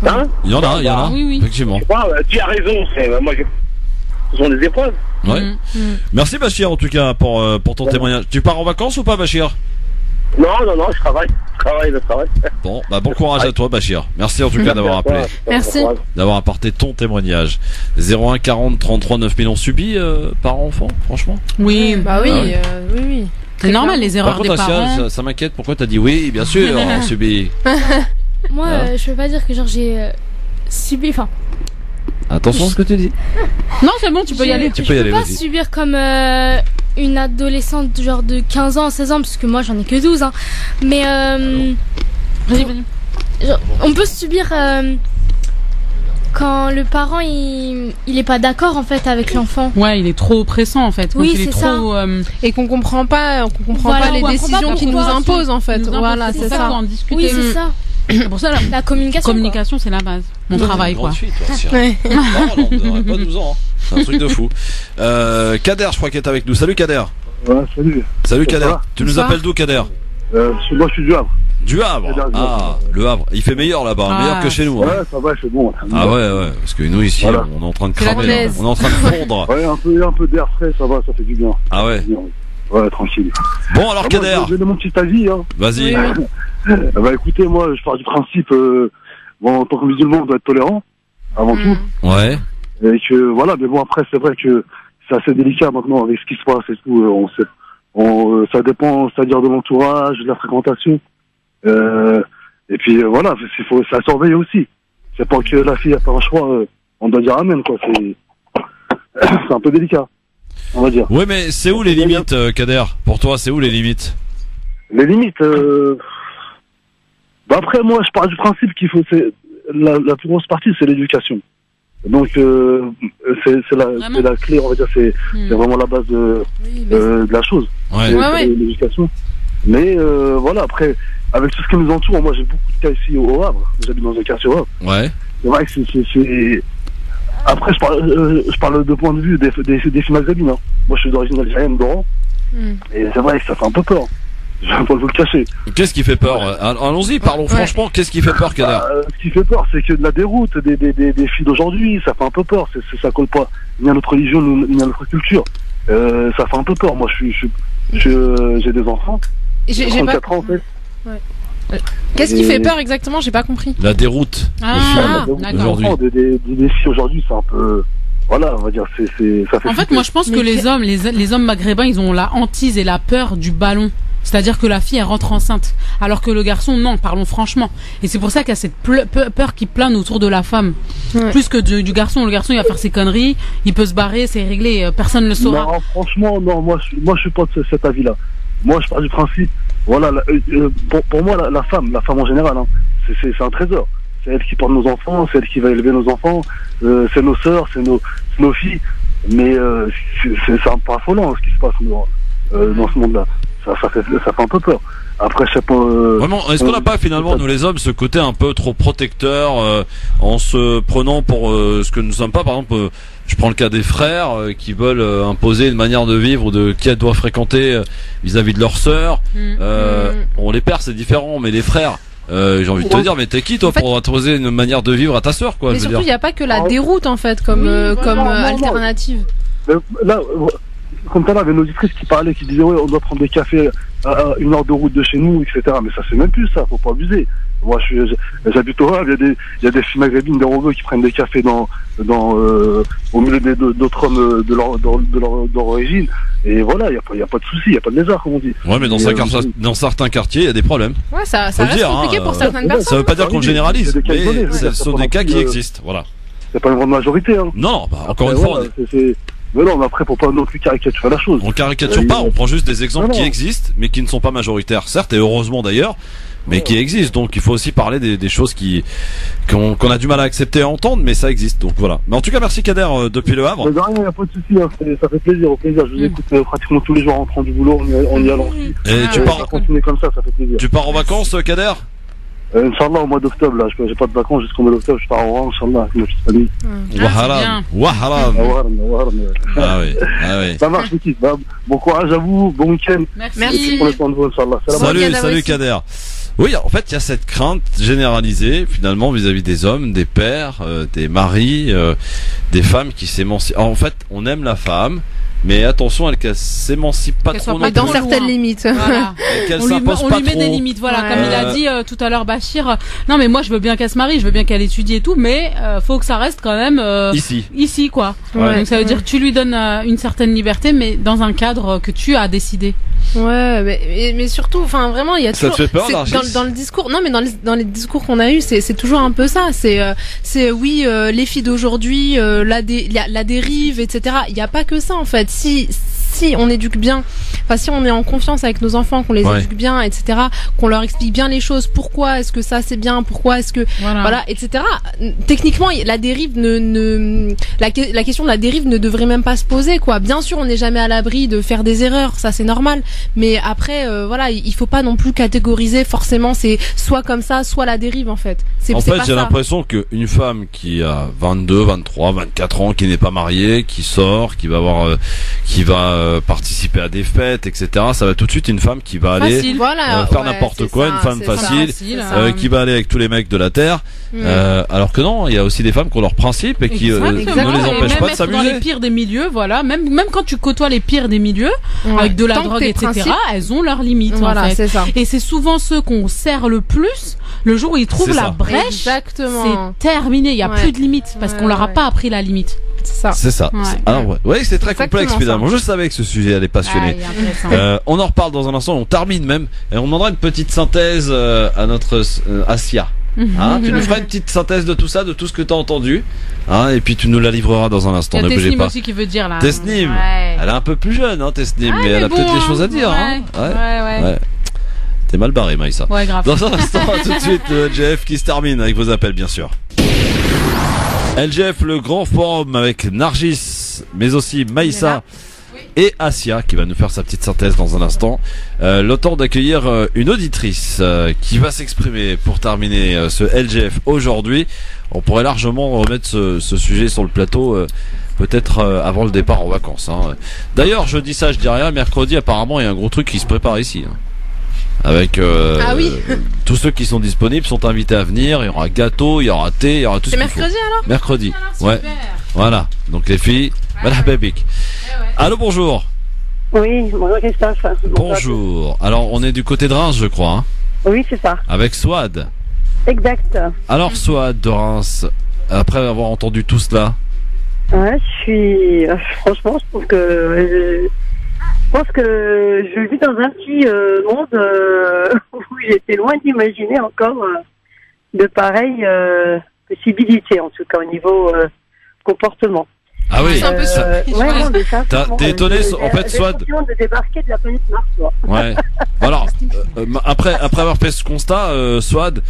Hein? Il y en a. Oui. Effectivement. Tu as raison, ce sont des épreuves. Ouais. Merci Bachir en tout cas pour ton témoignage. Tu pars en vacances ou pas Bachir? Non, je travaille. Bon, bon courage à toi Bachir. Merci en tout cas d'avoir appelé. Merci. D'avoir apporté ton témoignage. 01 40 33 9000 ont subi par enfant, franchement. Oui. Bah oui, oui. C'est normal les erreurs des parents. Ça m'inquiète, pourquoi t'as dit oui, bien sûr, on subit. Moi, je veux pas dire que genre j'ai subi, enfin. Attention à ce que tu dis. Non, c'est bon, tu peux y aller. Je peux pas subir comme une adolescente genre de 15 ans, 16 ans, parce que moi j'en ai que 12, hein. Mais vas-y. Genre, on peut subir quand le parent il est pas d'accord en fait avec l'enfant. Ouais, il est trop oppressant en fait. Oui, c'est trop et qu'on comprend pas les décisions qu'il nous impose en fait. Voilà, c'est ça. Oui, c'est ça. C'est pour ça la communication c'est la base. Mon travail quoi. Ouais. Non, pas 12 ans. Hein. C'est un truc de fou. Kader, je crois qu'il est avec nous. Salut Kader. Ouais, salut. Salut Kader. Tu nous appelles d'où Kader? Moi je suis du Havre. Du Havre. Ah, le Havre. Il fait meilleur là-bas, meilleur que chez nous. Ouais, ça va, c'est bon. Ah ouais, parce que nous ici, voilà. On est en train de cramer. On est en train de fondre. Ouais, un peu d'air frais, ça va, ça fait du bien. Ah ouais. Ouais, tranquille. Bon alors Kader. Je vais donner mon petit avis. Hein. Vas-y. Bah écoutez, moi je pars du principe, en tant que musulman, on doit être tolérant, avant tout. Ouais. Et que voilà, mais bon après c'est vrai que c'est assez délicat maintenant avec ce qui se passe et tout. Ça dépend, c'est-à-dire de l'entourage, de la fréquentation. Et puis voilà, ça surveille aussi. C'est pas que la fille a fait un choix, on doit dire amen quoi. C'est un peu délicat, on va dire. Oui, mais c'est où les limites, Kader? Pour toi, c'est où les limites? Les limites. Bah après, moi, je pars du principe qu'il faut, la plus grosse partie, c'est l'éducation. Donc, c'est la clé, on va dire, c'est vraiment la base de la chose. Ouais. L'éducation. Mais voilà, après, avec tout ce qui nous entoure, moi, j'ai beaucoup de cas ici au Havre. J'habite dans un quartier au Havre. Ouais. C'est vrai que c'est. Après, je parle de point de vue des filles maghrébines. Hein. Moi, je suis d'origine algérienne, d'Oran. Et c'est vrai que ça fait un peu peur. Je vais pas vous le cacher. Qu'est-ce qui fait peur? Allons-y, parlons franchement. Qu'est-ce qui fait peur, Kader? Ce qui fait peur, c'est que de la déroute des filles d'aujourd'hui, ça fait un peu peur. Ça colle pas ni à notre religion, ni à notre culture. Ça fait un peu peur. Moi, j'ai des enfants. J'ai 34 ans, en fait. Ouais. Qu'est-ce qui fait peur exactement? J'ai pas compris. La déroute. Aujourd'hui. Des filles aujourd'hui, c'est un peu. Voilà, on va dire, ça fait. En fait, moi, je pense que les hommes maghrébins, ils ont la hantise et la peur du ballon. C'est-à-dire que la fille, elle rentre enceinte. Alors que le garçon, non, parlons franchement. Et c'est pour ça qu'il y a cette peur qui plane autour de la femme. Ouais. Plus que du garçon. Le garçon, il va faire ses conneries, il peut se barrer, c'est réglé, personne ne le saura. Non, franchement, non, moi, je suis pas de cet avis-là. Moi, je pars du principe, voilà, pour moi, la femme en général, hein, c'est un trésor. C'est elle qui porte nos enfants, c'est elle qui va élever nos enfants, c'est nos sœurs, c'est nos filles. Mais c'est un peu affolant ce qui se passe dans ce monde-là. Ça fait un peu peur. Après, je sais pas. Vraiment, est-ce qu'on n'a pas finalement, nous les hommes, ce côté un peu trop protecteur, en se prenant pour ce que nous ne sommes pas? Par exemple, je prends le cas des frères qui veulent imposer une manière de vivre ou de qui elles doivent fréquenter vis-à-vis de leurs sœurs. Bon, les pères c'est différent, mais les frères. J'ai envie de te dire, mais t'es qui toi pour imposer une manière de vivre à ta sœur, quoi? Mais surtout, il n'y a pas que la déroute en fait comme alternative. Là, comme tout à l'heure, il y avait une auditrice qui parlait, qui disait ouais, on doit prendre des cafés à 1 heure de route de chez nous, etc. Mais ça c'est même plus ça, faut pas abuser. Moi j'habite au Havre, il y a des filles maghrébines, des roveux qui prennent des cafés au milieu d'autres hommes de leur origine. Et voilà, il y a pas de souci, il y a pas de lézard comme on dit. Ouais, mais dans certains quartiers, il y a des problèmes. Ouais, ça reste compliqué pour certaines personnes. Ça veut pas dire qu'on le généralise, mais ce sont des cas qui existent, voilà. C'est pas une grande majorité, hein. Non, bah, encore une fois. Mais non, mais après, faut pas non plus caricaturer la chose. On caricature pas, on prend juste des exemples qui existent, mais qui ne sont pas majoritaires, certes, et heureusement d'ailleurs, mais qui existent. Donc il faut aussi parler des choses qu'on a du mal à accepter et à entendre, mais ça existe. Donc voilà. Mais en tout cas, merci Kader depuis Le Havre. Mais rien, y a pas de souci, hein, ça fait plaisir, au plaisir. Je vous écoute pratiquement tous les jours en rentrant du boulot, on y allant aussi. Et tu pars continuer comme ça fait plaisir. Tu pars en vacances, Kader? Inch'Allah, au mois d'octobre, là, j'ai pas de vacances jusqu'au mois d'octobre, je pars en rang, Inch'Allah, avec ma petite famille. Waharam. Ah oui. Ça marche, l'équipe. Bon courage à vous, bon week-end. Merci. Pour le temps de vous, Inch'Allah. Salut Kader. Oui, en fait, il y a cette crainte généralisée, finalement, vis-à-vis des hommes, des pères, des maris, des femmes qui s'émancipent. En fait, on aime la femme, mais attention, elle s'émancipe pas trop. Mais dans certaines limites. Voilà. On lui met des limites, voilà. Comme il a dit tout à l'heure, Bachir. Non, mais moi, je veux bien qu'elle se marie, je veux bien qu'elle étudie et tout, mais faut que ça reste quand même ici, quoi. Ouais. Donc ça veut dire que tu lui donnes une certaine liberté, mais dans un cadre que tu as décidé. Ouais, mais surtout, enfin vraiment, il y a toujours. Ça te fait peur, dans le discours. Non, mais dans les discours qu'on a eu, c'est toujours un peu ça. C'est oui, les filles d'aujourd'hui, la dérive, etc. Il y a pas que ça en fait. Si on éduque bien, enfin si on est en confiance avec nos enfants, qu'on les éduque bien, etc., qu'on leur explique bien les choses, pourquoi est-ce que ça c'est bien, pourquoi est-ce que voilà, etc. Techniquement, la dérive la question de la dérive ne devrait même pas se poser, quoi. Bien sûr, on n'est jamais à l'abri de faire des erreurs, ça c'est normal, mais après voilà, il faut pas non plus catégoriser forcément, c'est soit comme ça, soit la dérive en fait. En fait, j'ai l'impression qu'une femme qui a 22, 23, 24 ans, qui n'est pas mariée, qui sort, qui va participer à des fêtes, etc. Ça va tout de suite une femme qui va aller faire n'importe quoi, une femme facile, qui va aller avec tous les mecs de la terre. Alors que non, il y a aussi des femmes qui ont leurs principes et qui ne les empêchent pas de s'amuser. Dans les pires des milieux, voilà, même quand tu côtoies les pires des milieux, avec de la drogue, etc., elles ont leurs limites. Voilà, en fait. c'est ça. Et c'est souvent ceux qu'on sert le plus. Le jour où ils trouvent la brèche, exactement, c'est terminé. Il y a plus de limite parce qu'on leur a pas appris la limite. C'est ça. Alors c'est très complexe finalement. Je savais que ce sujet allait passionner. On en reparle dans un instant. On termine même et on demandera une petite synthèse à notre Asia. Hein, tu nous feras une petite synthèse de tout ça, de tout ce que tu as entendu, hein, et puis tu nous la livreras dans un instant. Ne bougez pas. Aussi qui veut dire là. Tesnim, elle est un peu plus jeune, hein, Tesnim, mais elle a peut-être des choses à dire. Ouais. T'es mal barré, Maïssa. Ouais, grave. Dans un instant, tout de suite, LGF qui se termine avec vos appels, bien sûr. LGF, le grand forum avec Nargis, mais aussi Maïssa et Asia qui va nous faire sa petite synthèse dans un instant. Le temps d'accueillir une auditrice qui va s'exprimer pour terminer ce LGF aujourd'hui. On pourrait largement remettre ce sujet sur le plateau peut-être avant le départ en vacances. Hein. D'ailleurs, je dis ça, je dis rien. Mercredi, apparemment, il y a un gros truc qui se prépare ici. Hein. Avec tous ceux qui sont disponibles sont invités à venir. Il y aura gâteau, il y aura thé, il y aura tout ce qu'il faut. C'est mercredi alors ? Mercredi. Ouais. Voilà. Donc les filles, Malhababik. Allô, bonjour. Oui, bonjour Christophe. Bonjour. Alors on est du côté de Reims, je crois. Hein, oui, c'est ça. avec Souad. Exact. Alors Souad de Reims, après avoir entendu tout cela. Ouais, franchement, je pense que je vis dans un petit monde où j'étais loin d'imaginer encore de pareilles possibilités, en tout cas au niveau comportement. Ah oui. C'est un peu ça. T'es étonné, en fait, Souad. J'ai l'impression de débarquer de la planète Mars, quoi. Ouais. Alors, après avoir fait ce constat, Souad,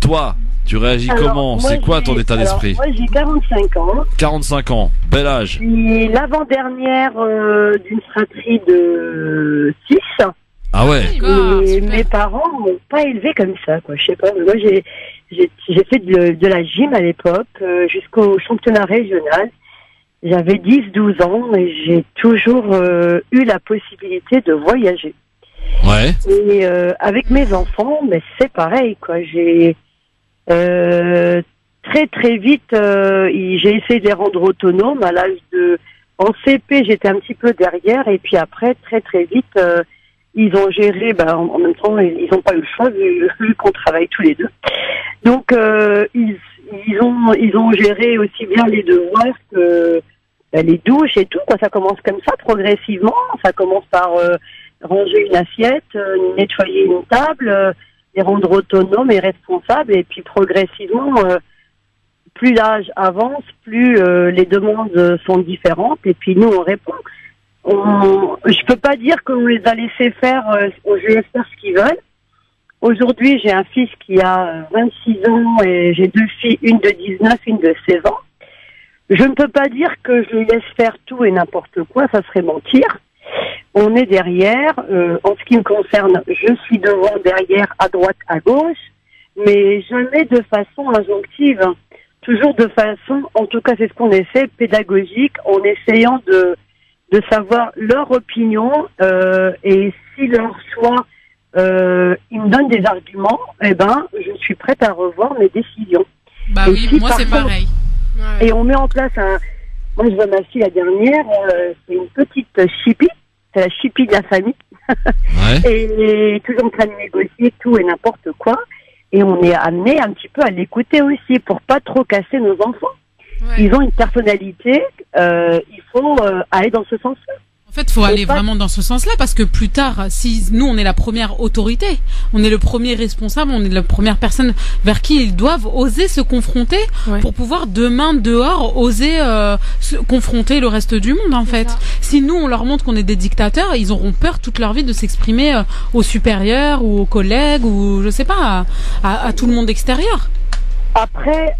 toi, tu réagis comment? C'est quoi ton état d'esprit? Moi, j'ai 45 ans. 45 ans, bel âge. Je suis l'avant-dernière d'une fratrie de 6. Ah ouais. Et mes parents m'ont pas élevé comme ça, quoi. Je sais pas. Moi, j'ai fait de la gym à l'époque jusqu'au championnat régional. J'avais 10-12 ans et j'ai toujours eu la possibilité de voyager. Ouais. Et avec mes enfants, mais c'est pareil, quoi. J'ai très très vite, j'ai essayé de les rendre autonomes. À l'âge en CP, j'étais un petit peu derrière, et puis après, très très vite, ils ont géré. En même temps, ils n'ont pas eu le choix vu qu'on travaille tous les deux. Donc, ils ont géré aussi bien les devoirs que les douches et tout, quoi. Ça commence comme ça, progressivement. Ça commence par ranger une assiette, nettoyer une table, les rendre autonomes et responsables, et puis progressivement, plus l'âge avance, plus les demandes sont différentes. Et puis nous, on répond. Je peux pas dire qu'on les a laissés faire, je laisse faire ce qu'ils veulent. Aujourd'hui, j'ai un fils qui a 26 ans et j'ai 2 filles, une de 19, une de 16 ans. Je ne peux pas dire que je laisse faire tout et n'importe quoi, ça serait mentir. On est derrière. En ce qui me concerne, je suis devant, derrière, à droite, à gauche, mais jamais de façon injonctive. Toujours de façon, en tout cas c'est ce qu'on essaie, pédagogique, en essayant de savoir leur opinion et si leur choix ils me donnent des arguments, eh ben je suis prête à revoir mes décisions. Bah et oui, si, moi c'est pareil. Et on met en place moi je vois ma fille la dernière, c'est une petite chippie, c'est la chippie de la famille. Ouais. Et toujours en train de négocier tout et n'importe quoi. Et on est amené un petit peu à l'écouter aussi pour pas trop casser nos enfants. Ouais. Ils ont une personnalité, il faut aller dans ce sens-là. En fait, il faut aller vraiment dans ce sens-là parce que plus tard, si nous, on est la première autorité, on est le premier responsable, on est la première personne vers qui ils doivent oser se confronter pour pouvoir demain, dehors, oser se confronter le reste du monde, en fait. Si nous, on leur montre qu'on est des dictateurs, ils auront peur toute leur vie de s'exprimer aux supérieurs ou aux collègues ou, je sais pas, à tout le monde extérieur. Après,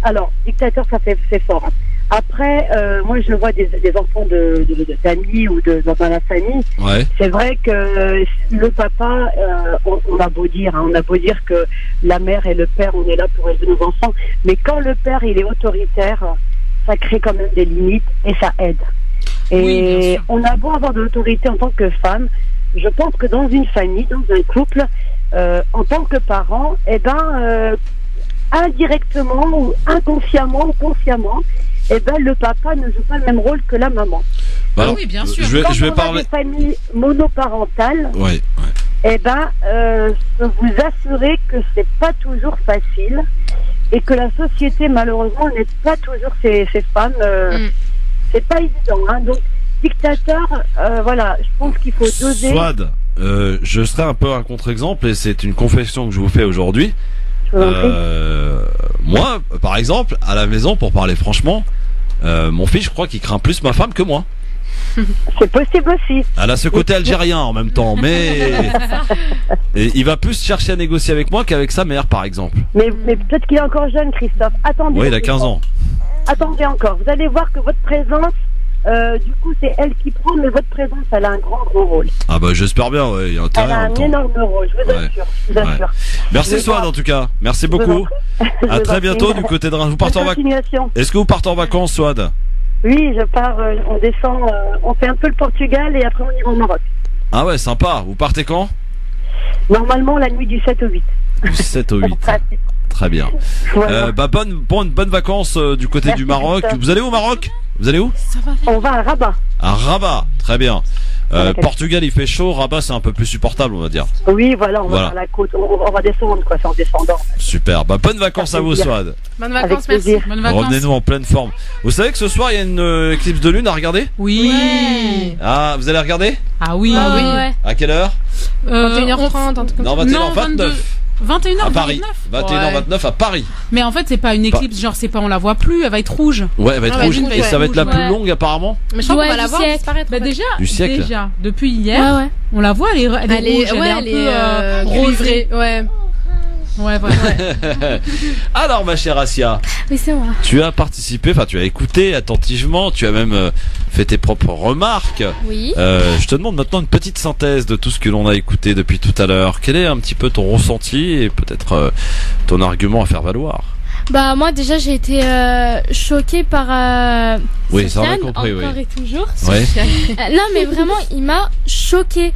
alors, dictateur, ça fait fort. Après, moi, je vois des enfants d'amis ou dans la famille. Ouais. C'est vrai que le papa, on a beau dire que la mère et le père, on est là pour élever nos enfants. Mais quand le père, il est autoritaire, ça crée quand même des limites et ça aide. Et on a beau avoir de l'autorité en tant que femme, je pense que dans une famille, dans un couple, en tant que parent, eh ben, indirectement ou inconsciemment ou consciemment, eh ben, le papa ne joue pas le même rôle que la maman. Bah oui, bien sûr. Je vais parler. Des familles monoparentales. Eh ben, je vous assurer que c'est pas toujours facile et que la société malheureusement n'aide pas toujours ces femmes. C'est pas évident. Hein. Donc, dictateur, voilà, je pense qu'il faut doser. Swad, je serai un peu un contre-exemple et c'est une confession que je vous fais aujourd'hui. Moi, par exemple, à la maison, pour parler franchement, mon fils, je crois qu'il craint plus ma femme que moi. C'est possible aussi. Elle a ce côté algérien en même temps, mais et il va plus chercher à négocier avec moi qu'avec sa mère, par exemple. Mais peut-être qu'il est encore jeune, Christophe. Attendez. Oui, il a 15 ans. Attendez encore. Vous allez voir que votre présence, du coup, c'est elle qui prend, mais votre présence, elle a un grand rôle. Ah bah j'espère bien, ouais. Il y a intérêt. Elle a un énorme rôle, je vous assure. Je vous assure. Merci Swad en tout cas. Merci beaucoup. À très bientôt du côté de Reims. Vous partez en vacances. Est-ce que vous partez en vacances, Swad? Oui, je pars. On descend. On fait un peu le Portugal et après on ira au Maroc. Ah ouais, sympa. Vous partez quand? Normalement la nuit du 7 au 8. Du 7 au 8. Très bien. Voilà. Bonnes vacances du côté du Maroc. Vous allez où au Maroc? Vous allez où? On va à Rabat. À Rabat, très bien. Portugal, il fait chaud. Rabat, c'est un peu plus supportable, on va dire. Oui, voilà, on va sur la côte. On va descendre, quoi, c'est en descendant. Super. Bonnes vacances à vous, Swad. Bonnes vacances, merci. Bonnes vacances. Revenez-nous en pleine forme. Vous savez que ce soir, il y a une éclipse de lune à regarder? Oui. Ah, vous allez regarder? Ah oui. Ouais. À quelle heure? 21h30, un truc comme ça. Non, 21h29. 21h29 à Paris. 21h29 à Paris. Mais en fait, c'est pas une éclipse, genre c'est pas on la voit plus, elle va être rouge. Ouais, elle va être rouge et ça va être la plus longue apparemment. Mais je crois qu'on va la voir disparaître. Bah déjà, du siècle. Déjà depuis hier, on la voit, elle est rouge, elle est un peu rosée. Ouais. Ouais, voilà. Alors, ma chère Assia, oui, c'est moi. Tu as participé, enfin, tu as écouté attentivement, tu as même fait tes propres remarques. Oui. Je te demande maintenant une petite synthèse de tout ce que l'on a écouté depuis tout à l'heure. Quel est un petit peu ton ressenti et peut-être ton argument à faire valoir? Bah moi déjà j'ai été choquée par oui, ça Sofiane, on a compris, encore oui. et toujours. Ouais. Non mais vraiment il m'a choquée.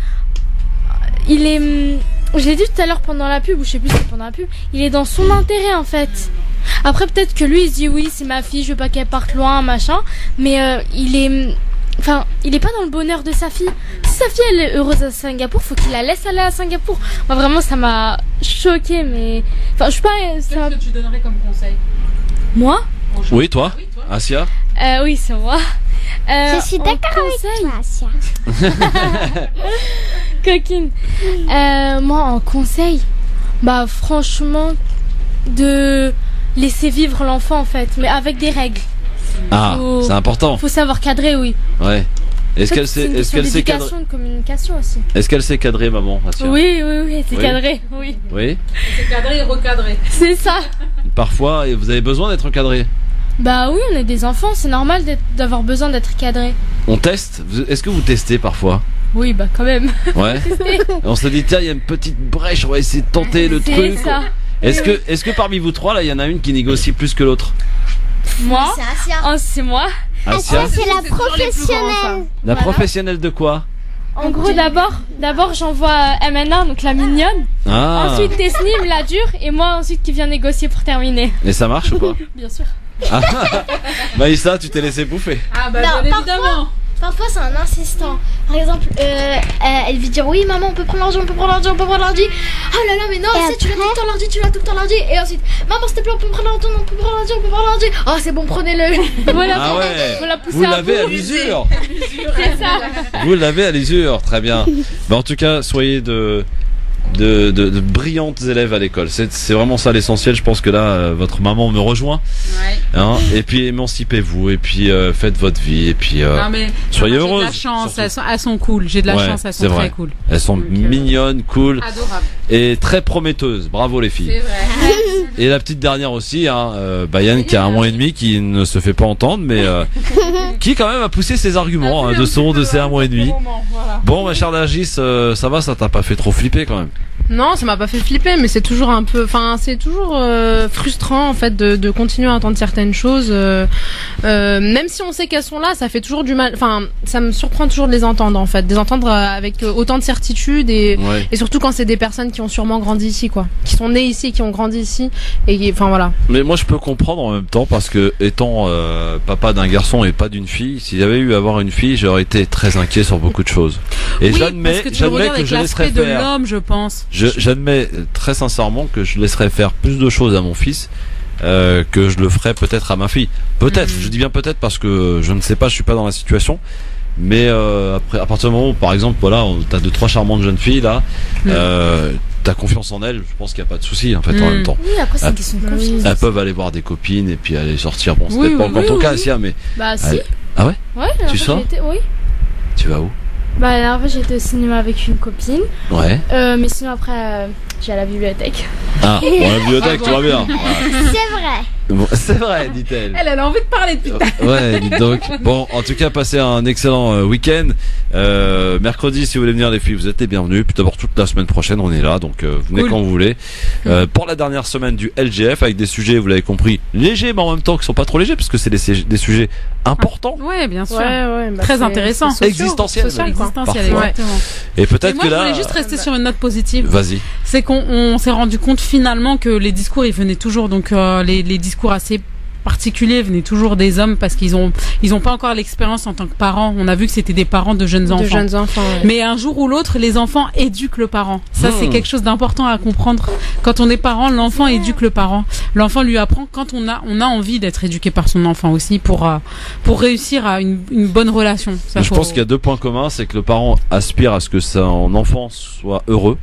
Il est je l'ai dit tout à l'heure pendant la pub, ou je sais plus si c'est pendant la pub, il est dans son intérêt en fait. Après peut-être que lui il se dit oui c'est ma fille, je veux pas qu'elle parte loin, machin, mais il est pas dans le bonheur de sa fille. Si sa fille elle est heureuse à Singapour, faut qu'il la laisse aller à Singapour. Moi vraiment ça m'a choquée, mais enfin je sais pas. Qu'est-ce que tu donnerais comme conseil? Moi? Oui toi, Assia. Oui c'est moi. Je suis d'accord avec toi, Assia. Coquine. Moi en conseil, bah franchement de laisser vivre l'enfant en fait, mais avec des règles. Ah, c'est important. Faut savoir cadrer, oui. Ouais. Est-ce qu'elle C'est sait, une est-ce question qu'elle sait cadrer? d'éducation, de communication aussi. Est-ce qu'elle sait cadrer, maman? Assia? Oui, c'est Oui. cadré, oui. Oui. C'est cadré et recadré. C'est ça. Parfois, vous avez besoin d'être encadré. Bah oui, on est des enfants, c'est normal d'avoir besoin d'être cadré. On teste. Est-ce que vous testez parfois? Oui, bah quand même. Ouais. On se dit tiens, il y a une petite brèche, on va essayer de tenter le truc. C'est ça. Est-ce que parmi vous trois là, il y en a une qui négocie plus que l'autre? Moi? C'est Assia. Oh, c'est moi. Assia, C'est la professionnelle. la professionnelle de quoi? En gros, d'abord j'envoie MNA, donc la mignonne. Ah. Ensuite Tesnim, la dure, et moi ensuite qui vient négocier pour terminer. Et ça marche ou pas? Bien sûr. Ah. Maïssa, tu t'es laissé bouffer. Ah bah Non, bien évidemment. Parfois c'est un insistant. Par exemple, elle veut dire oui maman on peut prendre l'ordi, on peut prendre l'ordi, on peut prendre l'ordi. Oh là là mais non, tu l'as tout le temps l'ordi, tu l'as tout le temps l'ordi. Et ensuite, maman s'il te plaît on peut prendre l'ordi, on peut prendre l'ordi, on peut prendre l'ordi. Oh c'est bon, prenez-le. Voilà, Ah ouais. voilà, pousser Vous un l'avez peu. à l'usure. C'est ça. Vous l'avez à l'usure, très bien. Mais en tout cas, soyez de brillantes élèves à l'école. C'est vraiment ça l'essentiel. Je pense que là, votre maman me rejoint. Ouais. Hein, et puis émancipez-vous, et puis faites votre vie, et puis Non, mais soyez moi, heureuses. J'ai de la chance, surtout. elles sont cool. J'ai de la Ouais, chance, elles c'est sont vrai. très cool. Elles sont mignonnes, cool, Adorables. et très prometteuses. Bravo les filles. C'est vrai. Et la petite dernière aussi, hein, Bayan qui a 1 mois et demi, qui ne se fait pas entendre, mais qui quand même a poussé ses arguments de ces 1 mois et demi. Bon, ma chère Nargis, ça va, ça t'a pas fait trop flipper quand même? Non, ça m'a pas fait flipper, mais c'est toujours un peu, enfin, c'est toujours frustrant en fait de continuer à entendre certaines choses, même si on sait qu'elles sont là, ça fait toujours du mal. Enfin, ça me surprend toujours de les entendre en fait, de les entendre avec autant de certitude et surtout quand c'est des personnes qui ont sûrement grandi ici, quoi, qui sont nées ici, qui ont grandi ici, et enfin voilà. Mais moi je peux comprendre en même temps parce que étant papa d'un garçon et pas d'une fille, s'il y avait eu à avoir une fille, j'aurais été très inquiet sur beaucoup de choses. Et Oui, j'admets parce que tu le regardes que avec je laisserais l'aspect de faire. l'homme, je pense. J'admets très sincèrement que je laisserais faire plus de choses à mon fils que je le ferais peut-être à ma fille. Peut-être, je dis bien peut-être parce que je ne sais pas, je suis pas dans la situation. Mais après, à partir du moment où, par exemple, voilà, t'as 2-3 charmantes jeunes filles là, t'as confiance en elles, je pense qu'il n'y a pas de souci en fait en même temps. Oui, après c'est une question de confiance. Elles peuvent aller voir des copines et puis aller sortir. Bon, c'est Oui, peut-être pas oui, encore oui, ton cas, oui. Assia, mais. Bah si. Ah ouais? Ouais. Tu sors? Oui. Tu vas où? Bah la dernière fois j'étais au cinéma avec une copine. Ouais. Mais sinon après j'ai à la bibliothèque. Ah, bon, la bibliothèque, tout va bien. Ouais. C'est vrai. Bon, c'est vrai, dit-elle. Elle a envie de parler depuis. Ouais, dites donc. Bon, en tout cas, passez un excellent week-end. Mercredi, si vous voulez venir les filles, vous êtes les bienvenus. Puis d'abord, toute la semaine prochaine, on est là, donc venez Cool. quand vous voulez. Pour la dernière semaine du LGF, avec des sujets, vous l'avez compris, légers, mais en même temps qui sont pas trop légers, parce que c'est des sujets importants. Ouais, bien sûr. Ouais, bah, Très c'est- intéressant. c'est sociaux, Existentiel, social, quoi. Existentiel, Parfois. exactement. Et Et peut-être moi, que je là. voulais juste rester sur une note positive. Vas-y. C'est qu'on s'est rendu compte finalement que les discours, ils venaient toujours, donc les discours assez particuliers venaient toujours des hommes parce qu'ils ont pas encore l'expérience en tant que parents. On a vu que c'était des parents de jeunes enfants. De jeunes enfants. Ouais. Mais un jour ou l'autre, les enfants éduquent le parent. Ça, c'est quelque chose d'important à comprendre. Quand on est parent, l'enfant éduque le parent. L'enfant lui apprend quand on a envie d'être éduqué par son enfant aussi pour réussir à une bonne relation. Ça, Je pense qu'il y a 2 points communs, c'est que le parent aspire à ce que son enfant soit heureux.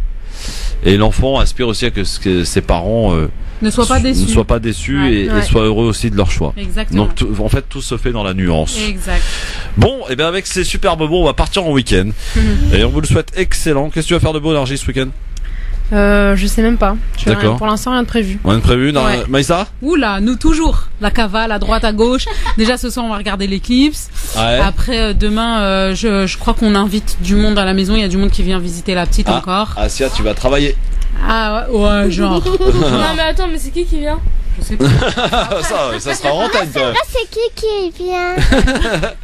Et l'enfant aspire aussi à que ses parents ne soient pas déçus. Ouais. Et soient heureux aussi de leur choix. Exactement. Donc en fait tout se fait dans la nuance. Exact. Bon, et bien avec ces superbes mots, on va partir en week-end. Et on vous le souhaite excellent. Qu'est-ce que tu vas faire de beau, Énergie, ce week-end? Je sais même pas. D'accord. Pour l'instant, rien de prévu. Rien de prévu? Non, Ouais. Maïssa? Oula, nous toujours. La cavale à droite, à gauche. Déjà ce soir on va regarder l'éclipse. Ouais. Après demain, je crois qu'on invite du monde à la maison. Il y a du monde qui vient visiter la petite encore. Assia, tu vas travailler. Ah ouais, genre. Non mais attends, mais c'est qui vient? Je sais pas. ça sera en tête. Ah, c'est qui vient?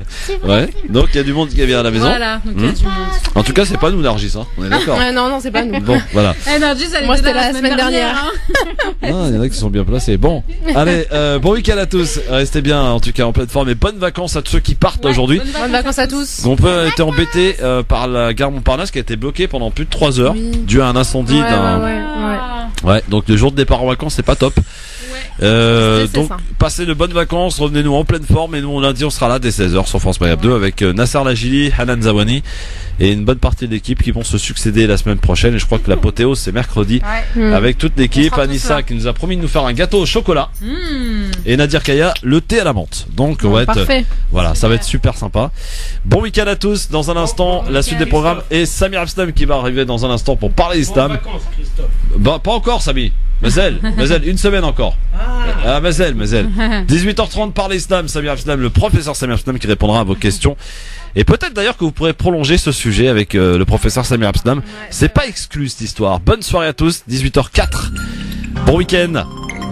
C'est vrai. Ouais. Donc il y a du monde qui vient à la maison. Voilà, donc il y a du monde. En tout cas, c'est pas nous, Nargis, hein. On est d'accord. Ouais, non, c'est pas nous. Bon, voilà. Nargis, elle Moi, était c'était là la semaine dernière. hein. Ah, il y en a qui sont bien placés. Bon, allez, bon week-end à tous. Restez bien, en tout cas, en pleine forme. Et bonnes vacances à tous ceux qui partent aujourd'hui. Bonnes vacances à tous. On peut été embêté par la gare Montparnasse qui a été bloquée pendant plus de 3 heures dû à un incendie Ouais. Ouais, donc le jour de départ en vacances, c'est pas top. Donc passez de bonnes vacances, revenez-nous en pleine forme et nous lundi on sera là dès 16h sur France Maghreb 2 avec Nasser Lajili, Hanan Zawani et une bonne partie de l'équipe qui vont se succéder la semaine prochaine. Et je crois que l'apothéose c'est mercredi avec toute l'équipe. Anissa qui nous a promis de nous faire un gâteau au chocolat et Nadir Kaya le thé à la menthe. Donc on va être voilà, ça va être super sympa. Bon week-end à tous. Dans un instant la suite des programmes et Samir Abstam qui va arriver dans un instant pour parler d'Islam. Bah pas encore Samy. Mazel, une semaine encore. Mazel. 18h30 par l'Islam, Samir Abstam, le professeur Samir Abstam qui répondra à vos questions. Et peut-être d'ailleurs que vous pourrez prolonger ce sujet avec le professeur Samir Abstam. C'est pas exclu cette histoire. Bonne soirée à tous, 18h04. Bon week-end.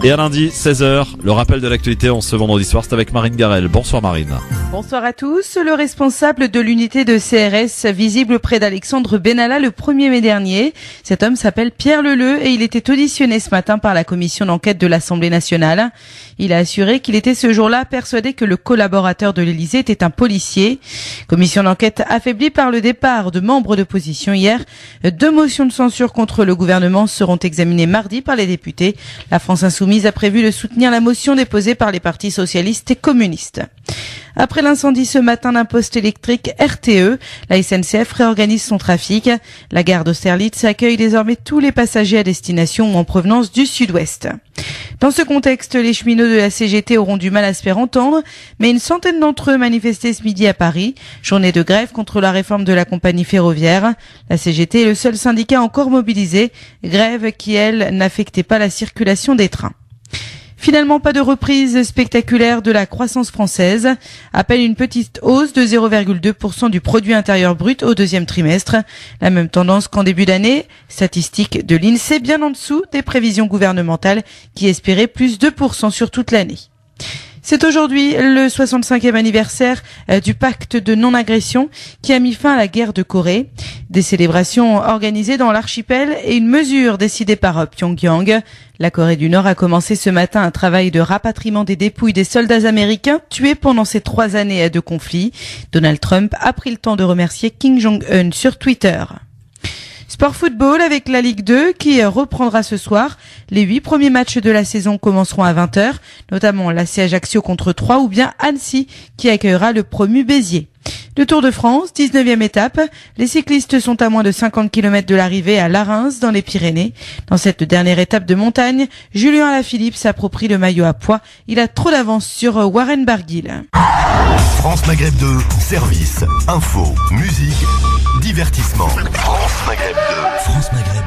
Et à lundi, 16h, le rappel de l'actualité en ce vendredi soir, c'est avec Marine Garel. Bonsoir Marine. Bonsoir à tous. Le responsable de l'unité de CRS visible près d'Alexandre Benalla le 1er mai dernier. Cet homme s'appelle Pierre Leleu et il était auditionné ce matin par la commission d'enquête de l'Assemblée nationale. Il a assuré qu'il était ce jour-là persuadé que le collaborateur de l'Élysée était un policier. Commission d'enquête affaiblie par le départ de membres d'opposition hier. 2 motions de censure contre le gouvernement seront examinées mardi par les députés. La France Insoumise a prévu de soutenir la motion déposée par les partis socialistes et communistes. Après l'incendie ce matin d'un poste électrique RTE, la SNCF réorganise son trafic. La gare d'Austerlitz accueille désormais tous les passagers à destination ou en provenance du sud-ouest. Dans ce contexte, les cheminots de la CGT auront du mal à se faire entendre, mais une centaine d'entre eux manifestaient ce midi à Paris. Journée de grève contre la réforme de la compagnie ferroviaire. La CGT est le seul syndicat encore mobilisé. Grève qui, elle, n'affectait pas la circulation des trains. Finalement, pas de reprise spectaculaire de la croissance française. À peine une petite hausse de 0,2% du produit intérieur brut au deuxième trimestre. La même tendance qu'en début d'année. Statistique de l'INSEE bien en dessous des prévisions gouvernementales qui espéraient plus 2% sur toute l'année. C'est aujourd'hui le 65e anniversaire du pacte de non-agression qui a mis fin à la guerre de Corée. Des célébrations organisées dans l'archipel et une mesure décidée par Pyongyang. La Corée du Nord a commencé ce matin un travail de rapatriement des dépouilles des soldats américains tués pendant ces 3 années de conflit. Donald Trump a pris le temps de remercier Kim Jong-un sur Twitter. Sport football avec la Ligue 2 qui reprendra ce soir. Les 8 premiers matchs de la saison commenceront à 20h, notamment l'AC Ajaccio contre 3 ou bien Annecy qui accueillera le promu Béziers. Le Tour de France, 19e étape. Les cyclistes sont à moins de 50 km de l'arrivée à Larins dans les Pyrénées. Dans cette dernière étape de montagne, Julien Alaphilippe s'approprie le maillot à pois. Il a trop d'avance sur Warren Barguil. France Maghreb 2, service, info, musique, divertissement. France Maghreb 2. France Maghreb